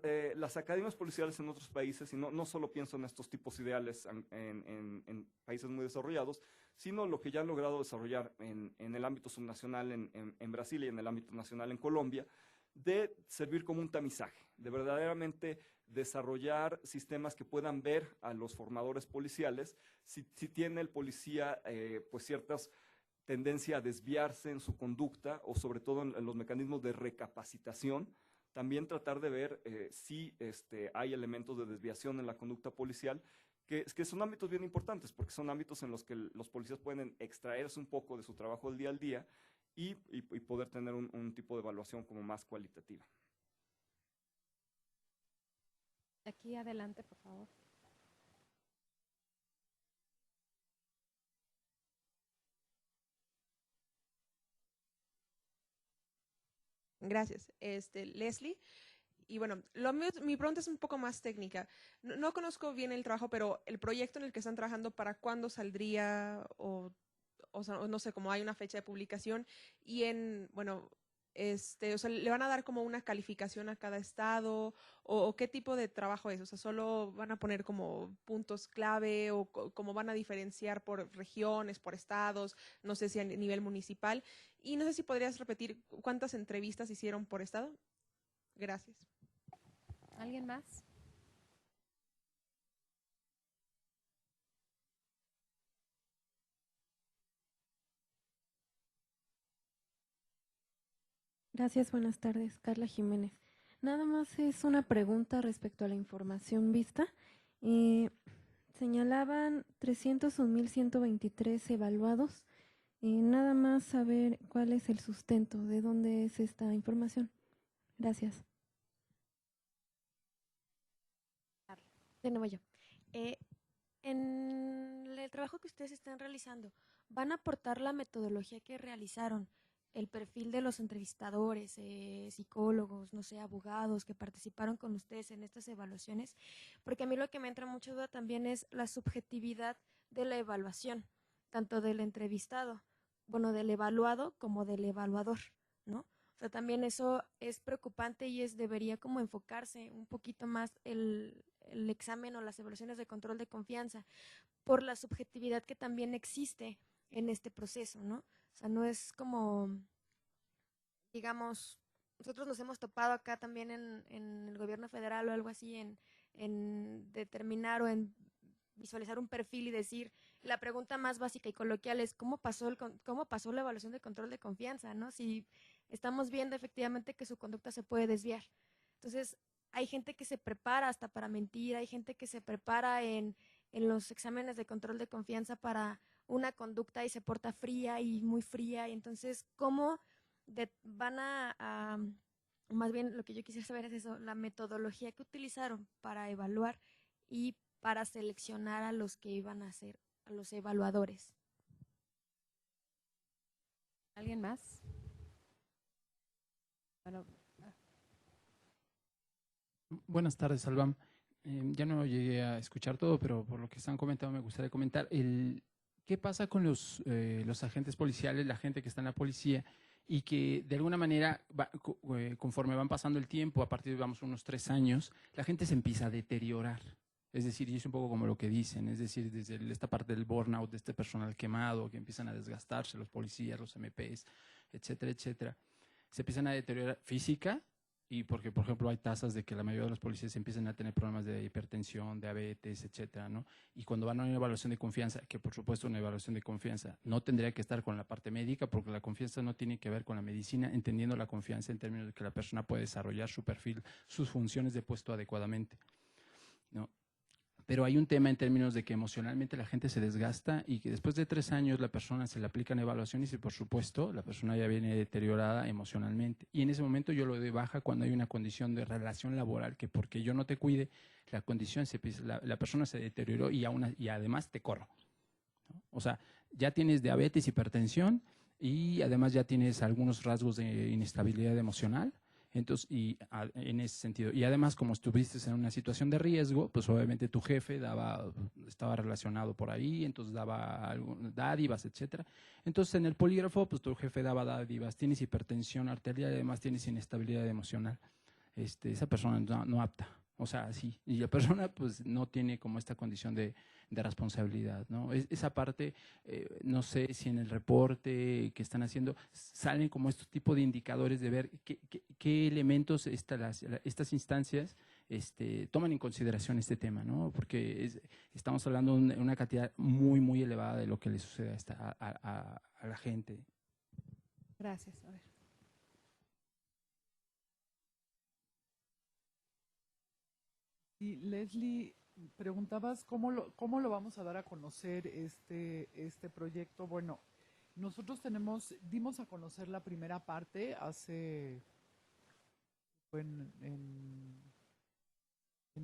academias policiales en otros países, y no solo pienso en estos tipos ideales en países muy desarrollados, sino lo que ya han logrado desarrollar en el ámbito subnacional en Brasil y en el ámbito nacional en Colombia, de servir como un tamizaje, de verdaderamente desarrollar sistemas que puedan ver a los formadores policiales si tiene el policía pues ciertas tendencia a desviarse en su conducta o sobre todo en los mecanismos de recapacitación. También tratar de ver si hay elementos de desviación en la conducta policial, que son ámbitos bien importantes, porque son ámbitos en los que los policías pueden extraerse un poco de su trabajo del día al día y poder tener un tipo de evaluación como más cualitativa. Aquí adelante, por favor. Gracias. Leslie. Y bueno, mi pregunta es un poco más técnica. No conozco bien el trabajo, pero el proyecto en el que están trabajando, ¿para cuándo saldría? O sea, no sé, cómo hay una fecha de publicación. Y bueno, o sea, ¿le van a dar como una calificación a cada estado? ¿O qué tipo de trabajo es? O sea, ¿solo van a poner como puntos clave? ¿O cómo van a diferenciar por regiones, por estados? No sé si a nivel municipal. Y no sé si podrías repetir cuántas entrevistas hicieron por estado. Gracias. ¿Alguien más? Gracias, buenas tardes. Carla Jiménez. Nada más es una pregunta respecto a la información vista. Señalaban 301.123 evaluados. Nada más saber cuál es el sustento, de dónde es esta información. Gracias. De nuevo yo. En el trabajo que ustedes están realizando, ¿van a aportar la metodología que realizaron el perfil de los entrevistadores, psicólogos, no sé, abogados que participaron con ustedes en estas evaluaciones, porque a mí lo que me entra mucha duda también es la subjetividad de la evaluación, tanto del entrevistado, bueno, del evaluado como del evaluador, ¿no? O sea, también eso es preocupante y debería como enfocarse un poquito más el examen o las evaluaciones de control de confianza por la subjetividad que también existe en este proceso, ¿no? O sea, no es como, digamos, nosotros nos hemos topado acá también en el gobierno federal o algo así, en determinar o en visualizar un perfil y decir, la pregunta más básica y coloquial es, ¿cómo pasó la evaluación de control de confianza? ¿No? Si estamos viendo efectivamente que su conducta se puede desviar. Entonces, hay gente que se prepara hasta para mentir, hay gente que se prepara en los exámenes de control de confianza para una conducta y se porta fría y muy fría. Y entonces, ¿cómo van más bien lo que yo quisiera saber es eso, la metodología que utilizaron para evaluar y para seleccionar a los que iban a ser, a los evaluadores? ¿Alguien más? Bueno, Buenas tardes, Alvam. Ya no llegué a escuchar todo, pero por lo que están comentando me gustaría comentar. ¿Qué pasa con los agentes policiales, la gente que está en la policía y que de alguna manera, conforme van pasando el tiempo, a partir de unos 3 años, la gente se empieza a deteriorar? Es decir, y es un poco como lo que dicen, es decir, desde esta parte del burnout, de este personal quemado, que empiezan a desgastarse los policías, los MPs, etcétera, etcétera. Se empiezan a deteriorar física, y porque, por ejemplo, hay tasas de que la mayoría de los policías empiezan a tener problemas de hipertensión, diabetes, etcétera, ¿no? Y cuando van a una evaluación de confianza, que por supuesto una evaluación de confianza no tendría que estar con la parte médica, porque la confianza no tiene que ver con la medicina, entendiendo la confianza en términos de que la persona puede desarrollar su perfil, sus funciones de puesto adecuadamente, ¿no? Pero hay un tema en términos de que emocionalmente la gente se desgasta y que después de 3 años la persona se le aplican evaluaciones y por supuesto la persona ya viene deteriorada emocionalmente. Y en ese momento yo lo doy baja cuando hay una condición de relación laboral que porque yo no te cuide, la condición la persona se deterioró y además te corro, ¿no? O sea, ya tienes diabetes, hipertensión y además ya tienes algunos rasgos de inestabilidad emocional. Entonces, en ese sentido, y además como estuviste en una situación de riesgo, pues obviamente tu jefe estaba relacionado por ahí, entonces daba dádivas, etcétera. Entonces en el polígrafo, pues tu jefe daba dádivas, tienes hipertensión arterial y además tienes inestabilidad emocional. Esa persona no apta. O sea, sí, y la persona pues no tiene como esta condición de responsabilidad, ¿no? Esa parte, no sé si en el reporte que están haciendo salen como estos tipos de indicadores de ver qué elementos estas instancias toman en consideración este tema, ¿no? Porque estamos hablando de una cantidad muy, muy elevada de lo que le sucede a la gente. gracias. A ver. Y Leslie, preguntabas cómo lo vamos a dar a conocer este proyecto. Bueno, nosotros dimos a conocer la primera parte fue en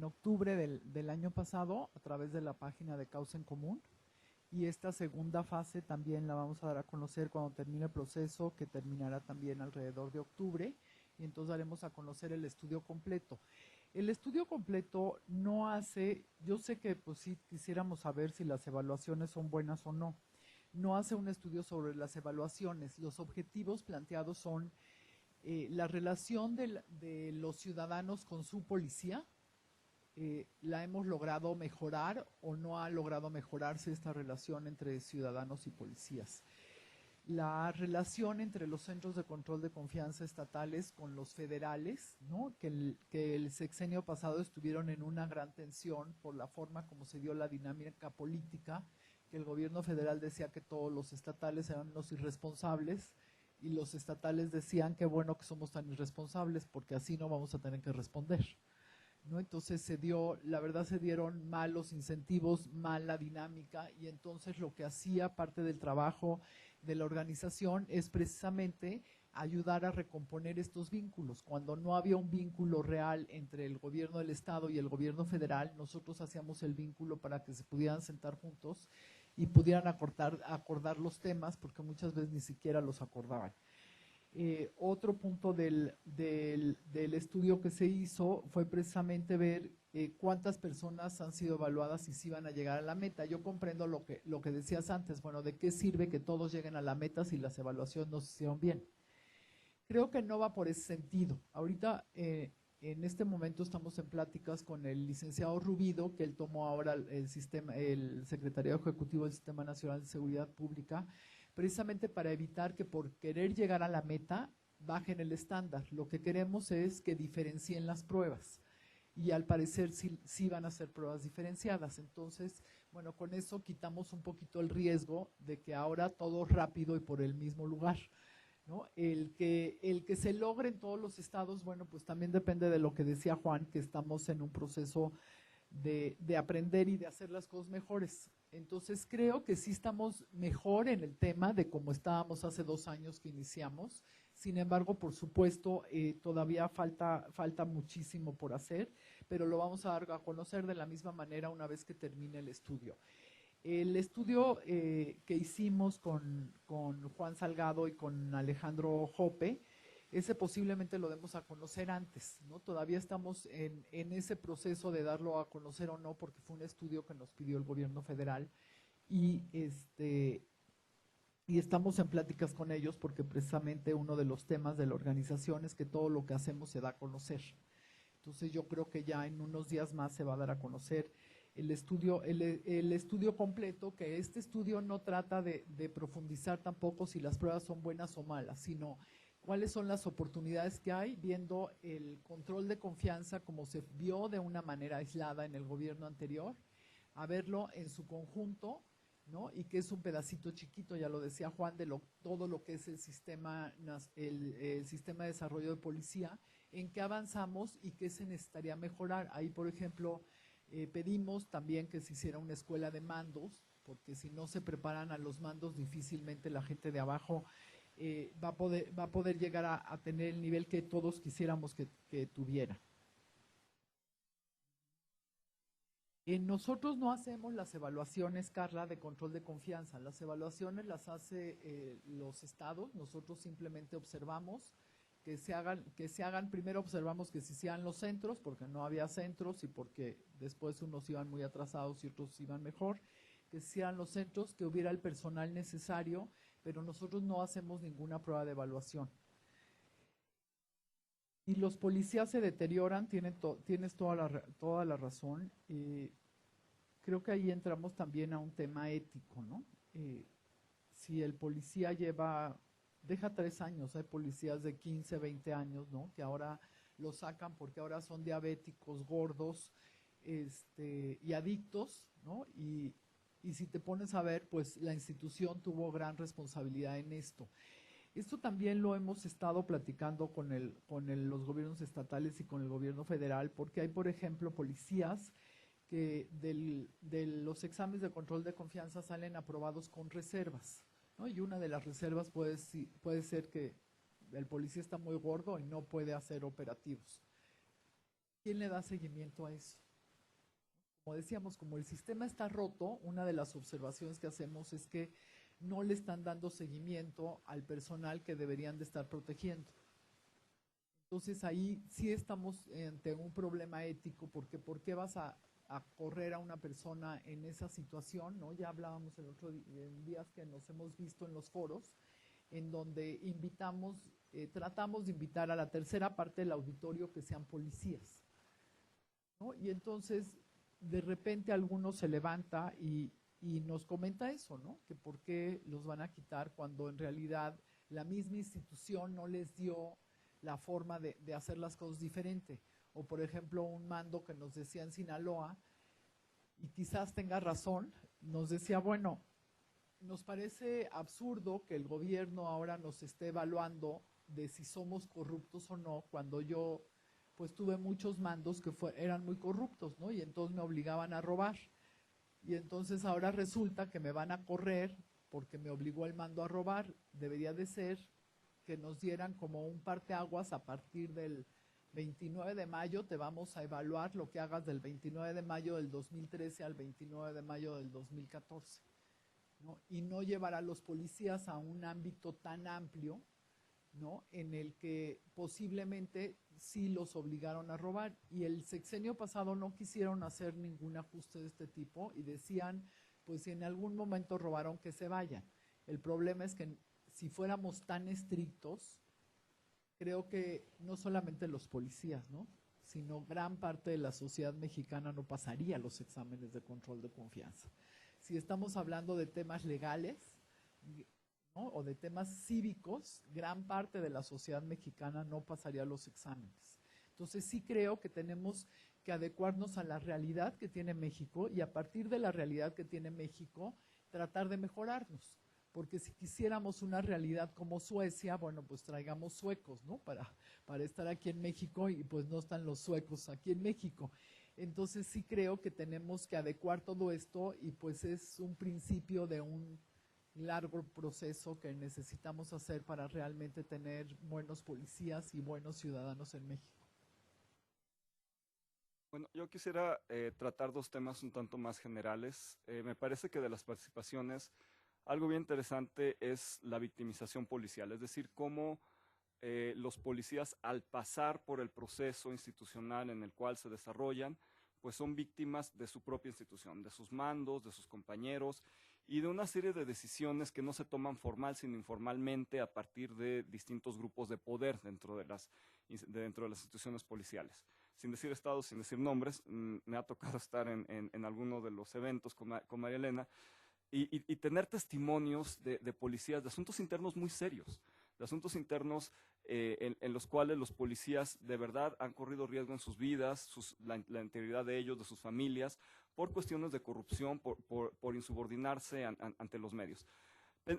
octubre del año pasado a través de la página de Causa en Común. Y esta segunda fase también la vamos a dar a conocer cuando termine el proceso, que terminará también alrededor de octubre. Y entonces daremos a conocer el estudio completo. El estudio completo no hace, yo sé que pues sí quisiéramos saber si las evaluaciones son buenas o no. No hace un estudio sobre las evaluaciones. Los objetivos planteados son la relación de los ciudadanos con su policía. ¿La hemos logrado mejorar o no ha logrado mejorarse esta relación entre ciudadanos y policías? La relación entre los centros de control de confianza estatales con los federales, ¿no? que el sexenio pasado estuvieron en una gran tensión por la forma como se dio la dinámica política, que el gobierno federal decía que todos los estatales eran los irresponsables y los estatales decían que bueno que somos tan irresponsables porque así no vamos a tener que responder, ¿no? Entonces se dieron malos incentivos, mala dinámica, y entonces lo que hacía parte del trabajo de la organización es precisamente ayudar a recomponer estos vínculos. Cuando no había un vínculo real entre el gobierno del estado y el gobierno federal, nosotros hacíamos el vínculo para que se pudieran sentar juntos y pudieran acordar los temas, porque muchas veces ni siquiera los acordaban. Otro punto del estudio que se hizo fue precisamente ver cuántas personas han sido evaluadas y si van a llegar a la meta. Yo comprendo lo que decías antes, bueno, ¿de qué sirve que todos lleguen a la meta si las evaluaciones no se hicieron bien? Creo que no va por ese sentido. Ahorita, en este momento estamos en pláticas con el licenciado Rubido, que él tomó ahora el Secretariado Ejecutivo del Sistema Nacional de Seguridad Pública, precisamente para evitar que por querer llegar a la meta bajen el estándar. Lo que queremos es que diferencien las pruebas y al parecer sí van a ser pruebas diferenciadas. Entonces, bueno, con eso quitamos un poquito el riesgo de que ahora todo rápido y por el mismo lugar, ¿no? El que se logre en todos los estados, bueno, pues también depende de lo que decía Juan, que estamos en un proceso de aprender y de hacer las cosas mejores. Entonces creo que sí estamos mejor en el tema de cómo estábamos hace 2 años que iniciamos. Sin embargo, por supuesto, todavía falta muchísimo por hacer, pero lo vamos a dar a conocer de la misma manera una vez que termine el estudio. El estudio que hicimos con Juan Salgado y con Alejandro Jope, ese posiblemente lo demos a conocer antes, ¿no? Todavía estamos en ese proceso de darlo a conocer o no, porque fue un estudio que nos pidió el gobierno federal y estamos en pláticas con ellos porque precisamente uno de los temas de la organización es que todo lo que hacemos se da a conocer. Entonces yo creo que ya en unos días más se va a dar a conocer el estudio completo, que este estudio no trata de profundizar tampoco si las pruebas son buenas o malas, sino cuáles son las oportunidades que hay, viendo el control de confianza como se vio de una manera aislada en el gobierno anterior, a verlo en su conjunto, ¿no? Y que es un pedacito chiquito, ya lo decía Juan, de todo lo que es el sistema de desarrollo de policía, en qué avanzamos y qué se necesitaría mejorar. Ahí, por ejemplo, pedimos también que se hiciera una escuela de mandos, porque si no se preparan a los mandos, difícilmente la gente de abajo va a poder llegar a tener el nivel que todos quisiéramos que tuviera. Nosotros no hacemos las evaluaciones, Carla, de control de confianza. Las evaluaciones las hace los estados. Nosotros simplemente observamos que se hagan, primero observamos que se hicieran los centros, porque no había centros y porque después unos iban muy atrasados y otros iban mejor, que se hicieran los centros, que hubiera el personal necesario, pero nosotros no hacemos ninguna prueba de evaluación. Y los policías se deterioran, tienes toda la razón. Creo que ahí entramos también a un tema ético, ¿no? Si el policía deja 3 años, hay policías de 15, 20 años, ¿no? Que ahora lo sacan porque ahora son diabéticos, gordos, y adictos, ¿no? Y si te pones a ver, pues la institución tuvo gran responsabilidad en esto. Esto también lo hemos estado platicando con los gobiernos estatales y con el gobierno federal, porque hay, por ejemplo, policías que de los exámenes de control de confianza salen aprobados con reservas, ¿no? Y una de las reservas puede ser que el policía está muy gordo y no puede hacer operativos. ¿Quién le da seguimiento a eso? Como decíamos, como el sistema está roto, una de las observaciones que hacemos es que no le están dando seguimiento al personal que deberían de estar protegiendo. Entonces ahí sí estamos ante un problema ético, porque ¿por qué vas a correr a una persona en esa situación, ¿no? Ya hablábamos el otro día, en días que nos hemos visto en los foros, en donde tratamos de invitar a la tercera parte del auditorio que sean policías, ¿no? Y entonces de repente alguno se levanta y nos comenta eso, ¿no? Que por qué los van a quitar cuando en realidad la misma institución no les dio la forma de hacer las cosas diferente. O por ejemplo un mando que nos decía en Sinaloa, y quizás tenga razón, nos decía, bueno, nos parece absurdo que el gobierno ahora nos esté evaluando de si somos corruptos o no, cuando yo pues tuve muchos mandos que eran muy corruptos, ¿no? Y entonces me obligaban a robar. Y entonces ahora resulta que me van a correr porque me obligó el mando a robar. Debería de ser que nos dieran como un parteaguas a partir del 29 de mayo, te vamos a evaluar lo que hagas del 29 de mayo del 2013 al 29 de mayo del 2014, ¿no? Y no llevar a los policías a un ámbito tan amplio, ¿no? En el que posiblemente sí los obligaron a robar. Y el sexenio pasado no quisieron hacer ningún ajuste de este tipo y decían, pues si en algún momento robaron, que se vayan. El problema es que si fuéramos tan estrictos, creo que no solamente los policías, ¿no?, sino gran parte de la sociedad mexicana no pasaría los exámenes de control de confianza. Si estamos hablando de temas legales, ¿no?, o de temas cívicos, gran parte de la sociedad mexicana no pasaría los exámenes. Entonces sí creo que tenemos que adecuarnos a la realidad que tiene México y a partir de la realidad que tiene México, tratar de mejorarnos. Porque si quisiéramos una realidad como Suecia, bueno, pues traigamos suecos, ¿no?, para estar aquí en México, y pues no están los suecos aquí en México. Entonces sí creo que tenemos que adecuar todo esto y pues es un principio de un largo proceso que necesitamos hacer para realmente tener buenos policías y buenos ciudadanos en México. Bueno, yo quisiera tratar dos temas un tanto más generales. Me parece que de las participaciones, algo bien interesante es la victimización policial, es decir, cómo los policías, al pasar por el proceso institucional en el cual se desarrollan, pues son víctimas de su propia institución, de sus mandos, de sus compañeros y de una serie de decisiones que no se toman formal, sino informalmente a partir de distintos grupos de poder dentro de las instituciones policiales. Sin decir estados, sin decir nombres, me ha tocado estar en alguno de los eventos con María Elena y tener testimonios de policías de asuntos internos muy serios, de asuntos internos en los cuales los policías de verdad han corrido riesgo en sus vidas, la integridad de ellos, de sus familias, por cuestiones de corrupción, por insubordinarse ante los medios.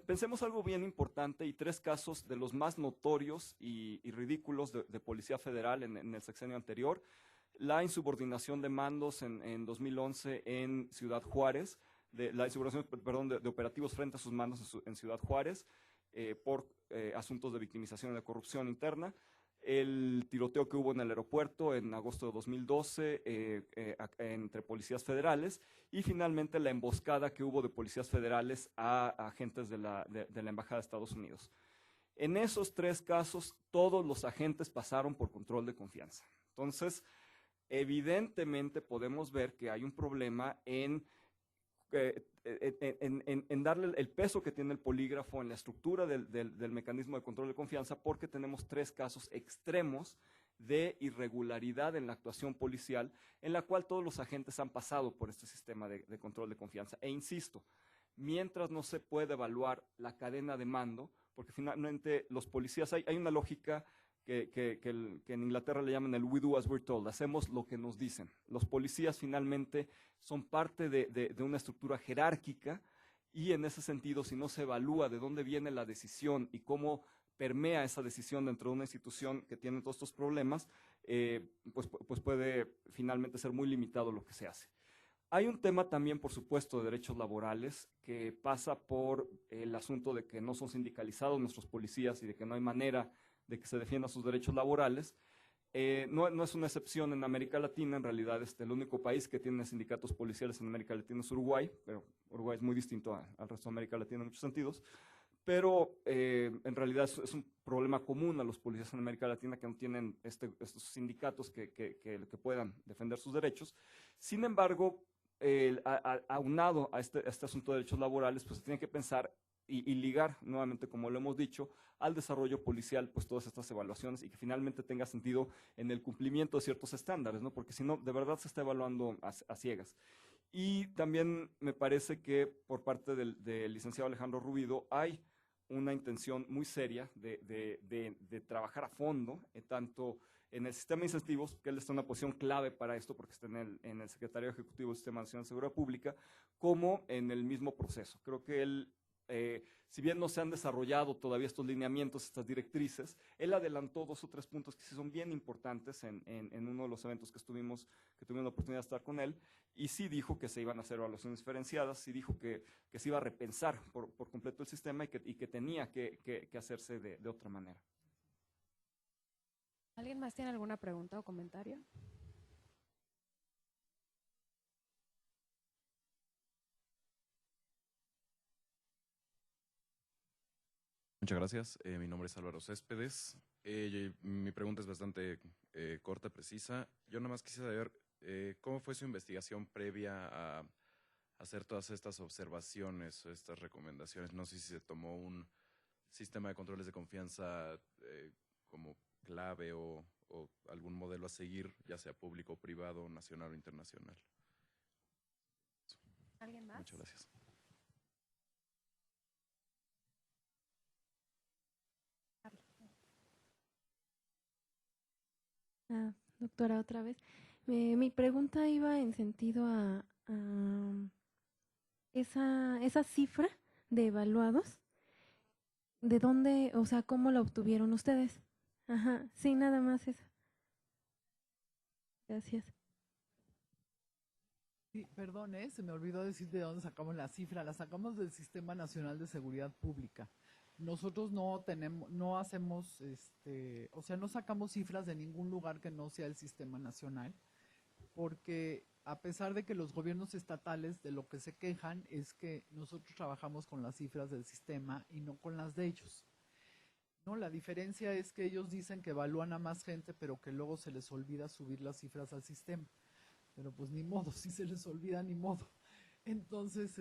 Pensemos algo bien importante y tres casos de los más notorios y ridículos de Policía Federal en el sexenio anterior. La insubordinación de mandos en 2011 en Ciudad Juárez, la insubordinación, perdón, de operativos frente a sus mandos en Ciudad Juárez, por asuntos de victimización y de corrupción interna, el tiroteo que hubo en el aeropuerto en agosto de 2012 entre policías federales y finalmente la emboscada que hubo de policías federales a agentes de la Embajada de Estados Unidos. En esos tres casos, todos los agentes pasaron por control de confianza. Entonces, evidentemente podemos ver que hay un problema en darle el peso que tiene el polígrafo en la estructura del mecanismo de control de confianza, porque tenemos tres casos extremos de irregularidad en la actuación policial, en la cual todos los agentes han pasado por este sistema de control de confianza. E insisto, mientras no se puede evaluar la cadena de mando, porque finalmente los policías, hay una lógica que en Inglaterra le llaman el we do as we're told, hacemos lo que nos dicen. Los policías finalmente son parte de una estructura jerárquica y en ese sentido, si no se evalúa de dónde viene la decisión y cómo permea esa decisión dentro de una institución que tiene todos estos problemas, pues puede finalmente ser muy limitado lo que se hace. Hay un tema también, por supuesto, de derechos laborales que pasa por el asunto de que no son sindicalizados nuestros policías y de que no hay manera de que se defiendan sus derechos laborales. No es una excepción en América Latina, en realidad el único país que tiene sindicatos policiales en América Latina es Uruguay, pero Uruguay es muy distinto al resto de América Latina en muchos sentidos, pero en realidad es un problema común a los policías en América Latina que no tienen estos sindicatos que puedan defender sus derechos. Sin embargo, aunado a este asunto de derechos laborales, pues se tiene que pensar y ligar nuevamente, como lo hemos dicho, al desarrollo policial, pues todas estas evaluaciones y que finalmente tenga sentido en el cumplimiento de ciertos estándares, ¿no? Porque si no, de verdad se está evaluando a ciegas. Y también me parece que por parte del licenciado Alejandro Rubido hay una intención muy seria de trabajar a fondo, tanto en el sistema de incentivos, que él está en una posición clave para esto, porque está en el Secretario Ejecutivo del Sistema Nacional de Seguridad Pública, como en el mismo proceso. Creo que él, si bien no se han desarrollado todavía estos lineamientos, estas directrices, él adelantó 2 o 3 puntos que sí son bien importantes en uno de los eventos que tuvimos la oportunidad de estar con él, y sí dijo que se iban a hacer evaluaciones diferenciadas, sí dijo que se iba a repensar por completo el sistema y que tenía que hacerse de otra manera. ¿Alguien más tiene alguna pregunta o comentario? Muchas gracias. Mi nombre es Álvaro Céspedes. Mi pregunta es bastante corta, precisa. Yo nada más quisiera saber cómo fue su investigación previa a hacer todas estas observaciones o estas recomendaciones. No sé si se tomó un sistema de controles de confianza como clave o algún modelo a seguir, ya sea público o privado, nacional o internacional. ¿Alguien más? Muchas gracias. Doctora, otra vez. Mi pregunta iba en sentido a esa cifra de evaluados. ¿De dónde, o sea, cómo la obtuvieron ustedes? Ajá, sí, nada más eso. Gracias. Sí, perdón, se me olvidó decir de dónde sacamos la cifra. La sacamos del Sistema Nacional de Seguridad Pública. Nosotros no hacemos, o sea, no sacamos cifras de ningún lugar que no sea el Sistema Nacional, porque a pesar de que los gobiernos estatales de lo que se quejan es que nosotros trabajamos con las cifras del sistema y no con las de ellos. ¿No? La diferencia es que ellos dicen que evalúan a más gente, pero que luego se les olvida subir las cifras al sistema. Pero pues ni modo, si se les olvida, ni modo. Entonces,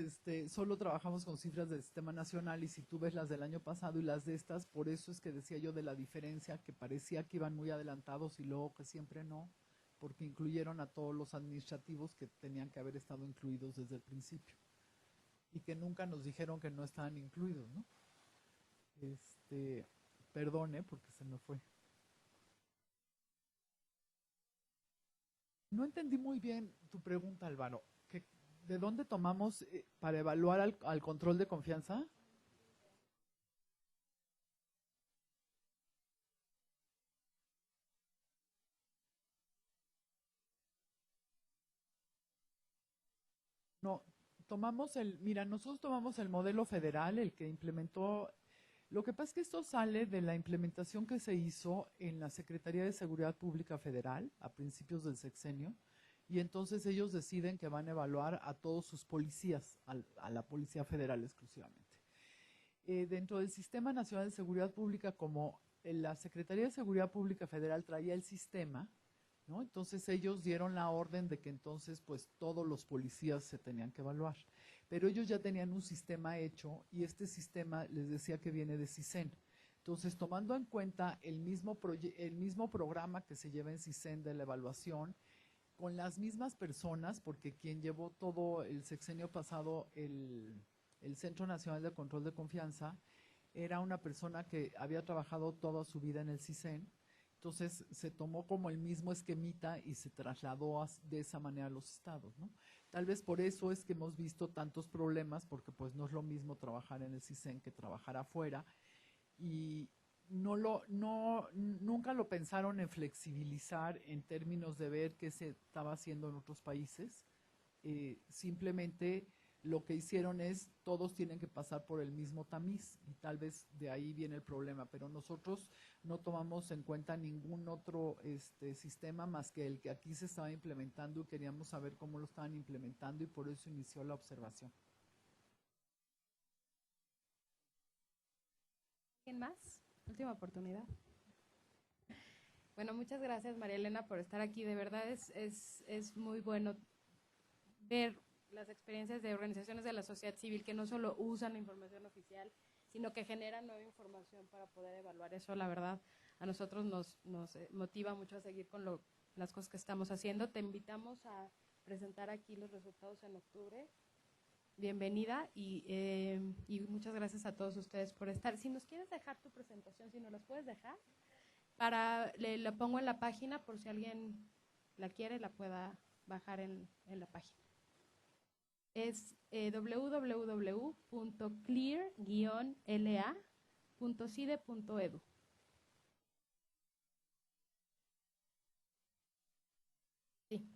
solo trabajamos con cifras del Sistema Nacional y si tú ves las del año pasado y las de estas, por eso es que decía yo de la diferencia, que parecía que iban muy adelantados y luego que siempre no, porque incluyeron a todos los administrativos que tenían que haber estado incluidos desde el principio y que nunca nos dijeron que no estaban incluidos, ¿no? Perdone, porque se me fue. No entendí muy bien tu pregunta, Álvaro. ¿De dónde tomamos para evaluar al control de confianza? No, nosotros tomamos el modelo federal, el que implementó. Lo que pasa es que esto sale de la implementación que se hizo en la Secretaría de Seguridad Pública Federal a principios del sexenio, y entonces ellos deciden que van a evaluar a todos sus policías, a la Policía Federal exclusivamente. Dentro del Sistema Nacional de Seguridad Pública, como la Secretaría de Seguridad Pública Federal traía el sistema, ¿no? Entonces ellos dieron la orden de que entonces pues todos los policías se tenían que evaluar. Pero ellos ya tenían un sistema hecho y este sistema les decía que viene de CISEN. Entonces, tomando en cuenta el mismo programa que se lleva en CISEN de la evaluación, con las mismas personas, porque quien llevó todo el sexenio pasado el Centro Nacional de Control de Confianza era una persona que había trabajado toda su vida en el CISEN. Entonces se tomó como el mismo esquemita y se trasladó de esa manera a los estados, ¿no? Tal vez por eso es que hemos visto tantos problemas, porque pues no es lo mismo trabajar en el CISEN que trabajar afuera, y nunca lo pensaron en flexibilizar en términos de ver qué se estaba haciendo en otros países. Simplemente lo que hicieron es todos tienen que pasar por el mismo tamiz y tal vez de ahí viene el problema, pero nosotros no tomamos en cuenta ningún otro sistema más que el que aquí se estaba implementando y queríamos saber cómo lo estaban implementando y por eso inició la observación. ¿Quién más? Última oportunidad. Bueno, muchas gracias, María Elena, por estar aquí. De verdad es muy bueno ver las experiencias de organizaciones de la sociedad civil que no solo usan la información oficial, sino que generan nueva información para poder evaluar eso. La verdad, a nosotros nos motiva mucho a seguir con las cosas que estamos haciendo. Te invitamos a presentar aquí los resultados en octubre. Bienvenida y muchas gracias a todos ustedes por estar. Si nos quieres dejar tu presentación, si nos las puedes dejar, la pongo en la página por si alguien la quiere, la pueda bajar en la página. Es www.clear-la.cide.edu. Sí.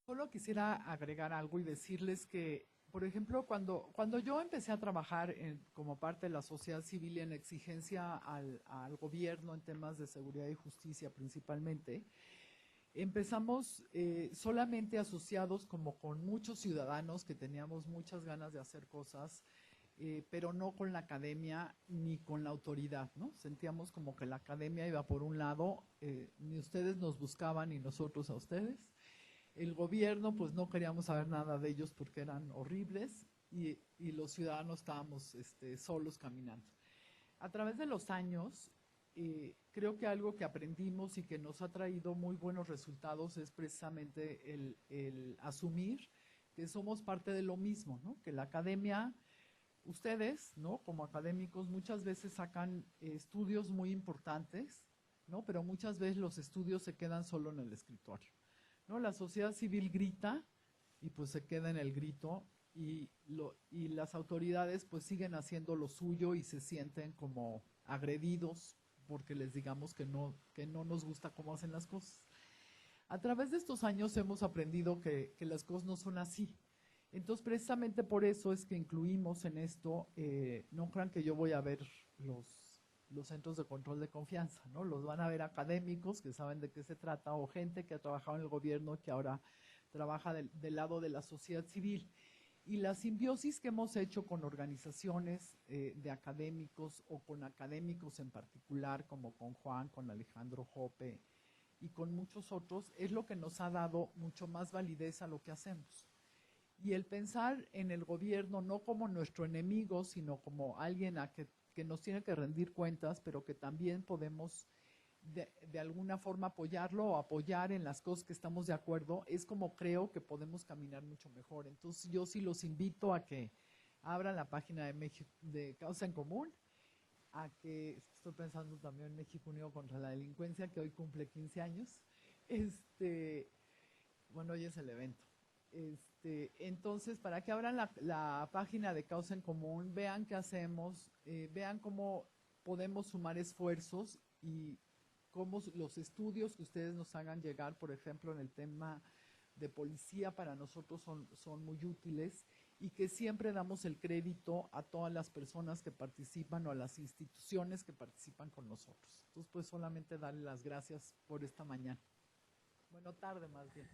Solo quisiera agregar algo y decirles que, por ejemplo, cuando yo empecé a trabajar como parte de la sociedad civil en exigencia al gobierno en temas de seguridad y justicia principalmente, empezamos solamente asociados como con muchos ciudadanos que teníamos muchas ganas de hacer cosas, pero no con la academia ni con la autoridad, ¿no? Sentíamos como que la academia iba por un lado, ni ustedes nos buscaban ni nosotros a ustedes. El gobierno, pues no queríamos saber nada de ellos porque eran horribles y los ciudadanos estábamos solos caminando. A través de los años, creo que algo que aprendimos y que nos ha traído muy buenos resultados es precisamente el asumir que somos parte de lo mismo, ¿no? Que la academia, ustedes, ¿no? Como académicos, muchas veces sacan estudios muy importantes, ¿no? Pero muchas veces los estudios se quedan solo en el escritorio, ¿no? La sociedad civil grita y pues se queda en el grito y las autoridades pues siguen haciendo lo suyo y se sienten como agredidos porque les digamos que no nos gusta cómo hacen las cosas. A través de estos años hemos aprendido que las cosas no son así. Entonces, precisamente por eso es que incluimos en esto, no crean que yo voy a ver los centros de control de confianza, ¿no? Los van a ver académicos que saben de qué se trata o gente que ha trabajado en el gobierno que ahora trabaja del lado de la sociedad civil. Y la simbiosis que hemos hecho con organizaciones de académicos o con académicos en particular, como con Juan, con Alejandro Jope y con muchos otros, es lo que nos ha dado mucho más validez a lo que hacemos. Y el pensar en el gobierno no como nuestro enemigo, sino como alguien que nos tiene que rendir cuentas, pero que también podemos de alguna forma apoyarlo o apoyar en las cosas que estamos de acuerdo, es como creo que podemos caminar mucho mejor. Entonces yo sí los invito a que abran la página de México, de Causa en Común, a que, estoy pensando también en México Unido contra la Delincuencia, que hoy cumple 15 años, bueno, hoy es el evento. Entonces, para que abran la página de Causa en Común, vean qué hacemos, vean cómo podemos sumar esfuerzos y cómo los estudios que ustedes nos hagan llegar, por ejemplo, en el tema de policía, para nosotros son muy útiles y que siempre damos el crédito a todas las personas que participan o a las instituciones que participan con nosotros. Entonces, pues solamente darle las gracias por esta mañana. Bueno, tarde más bien.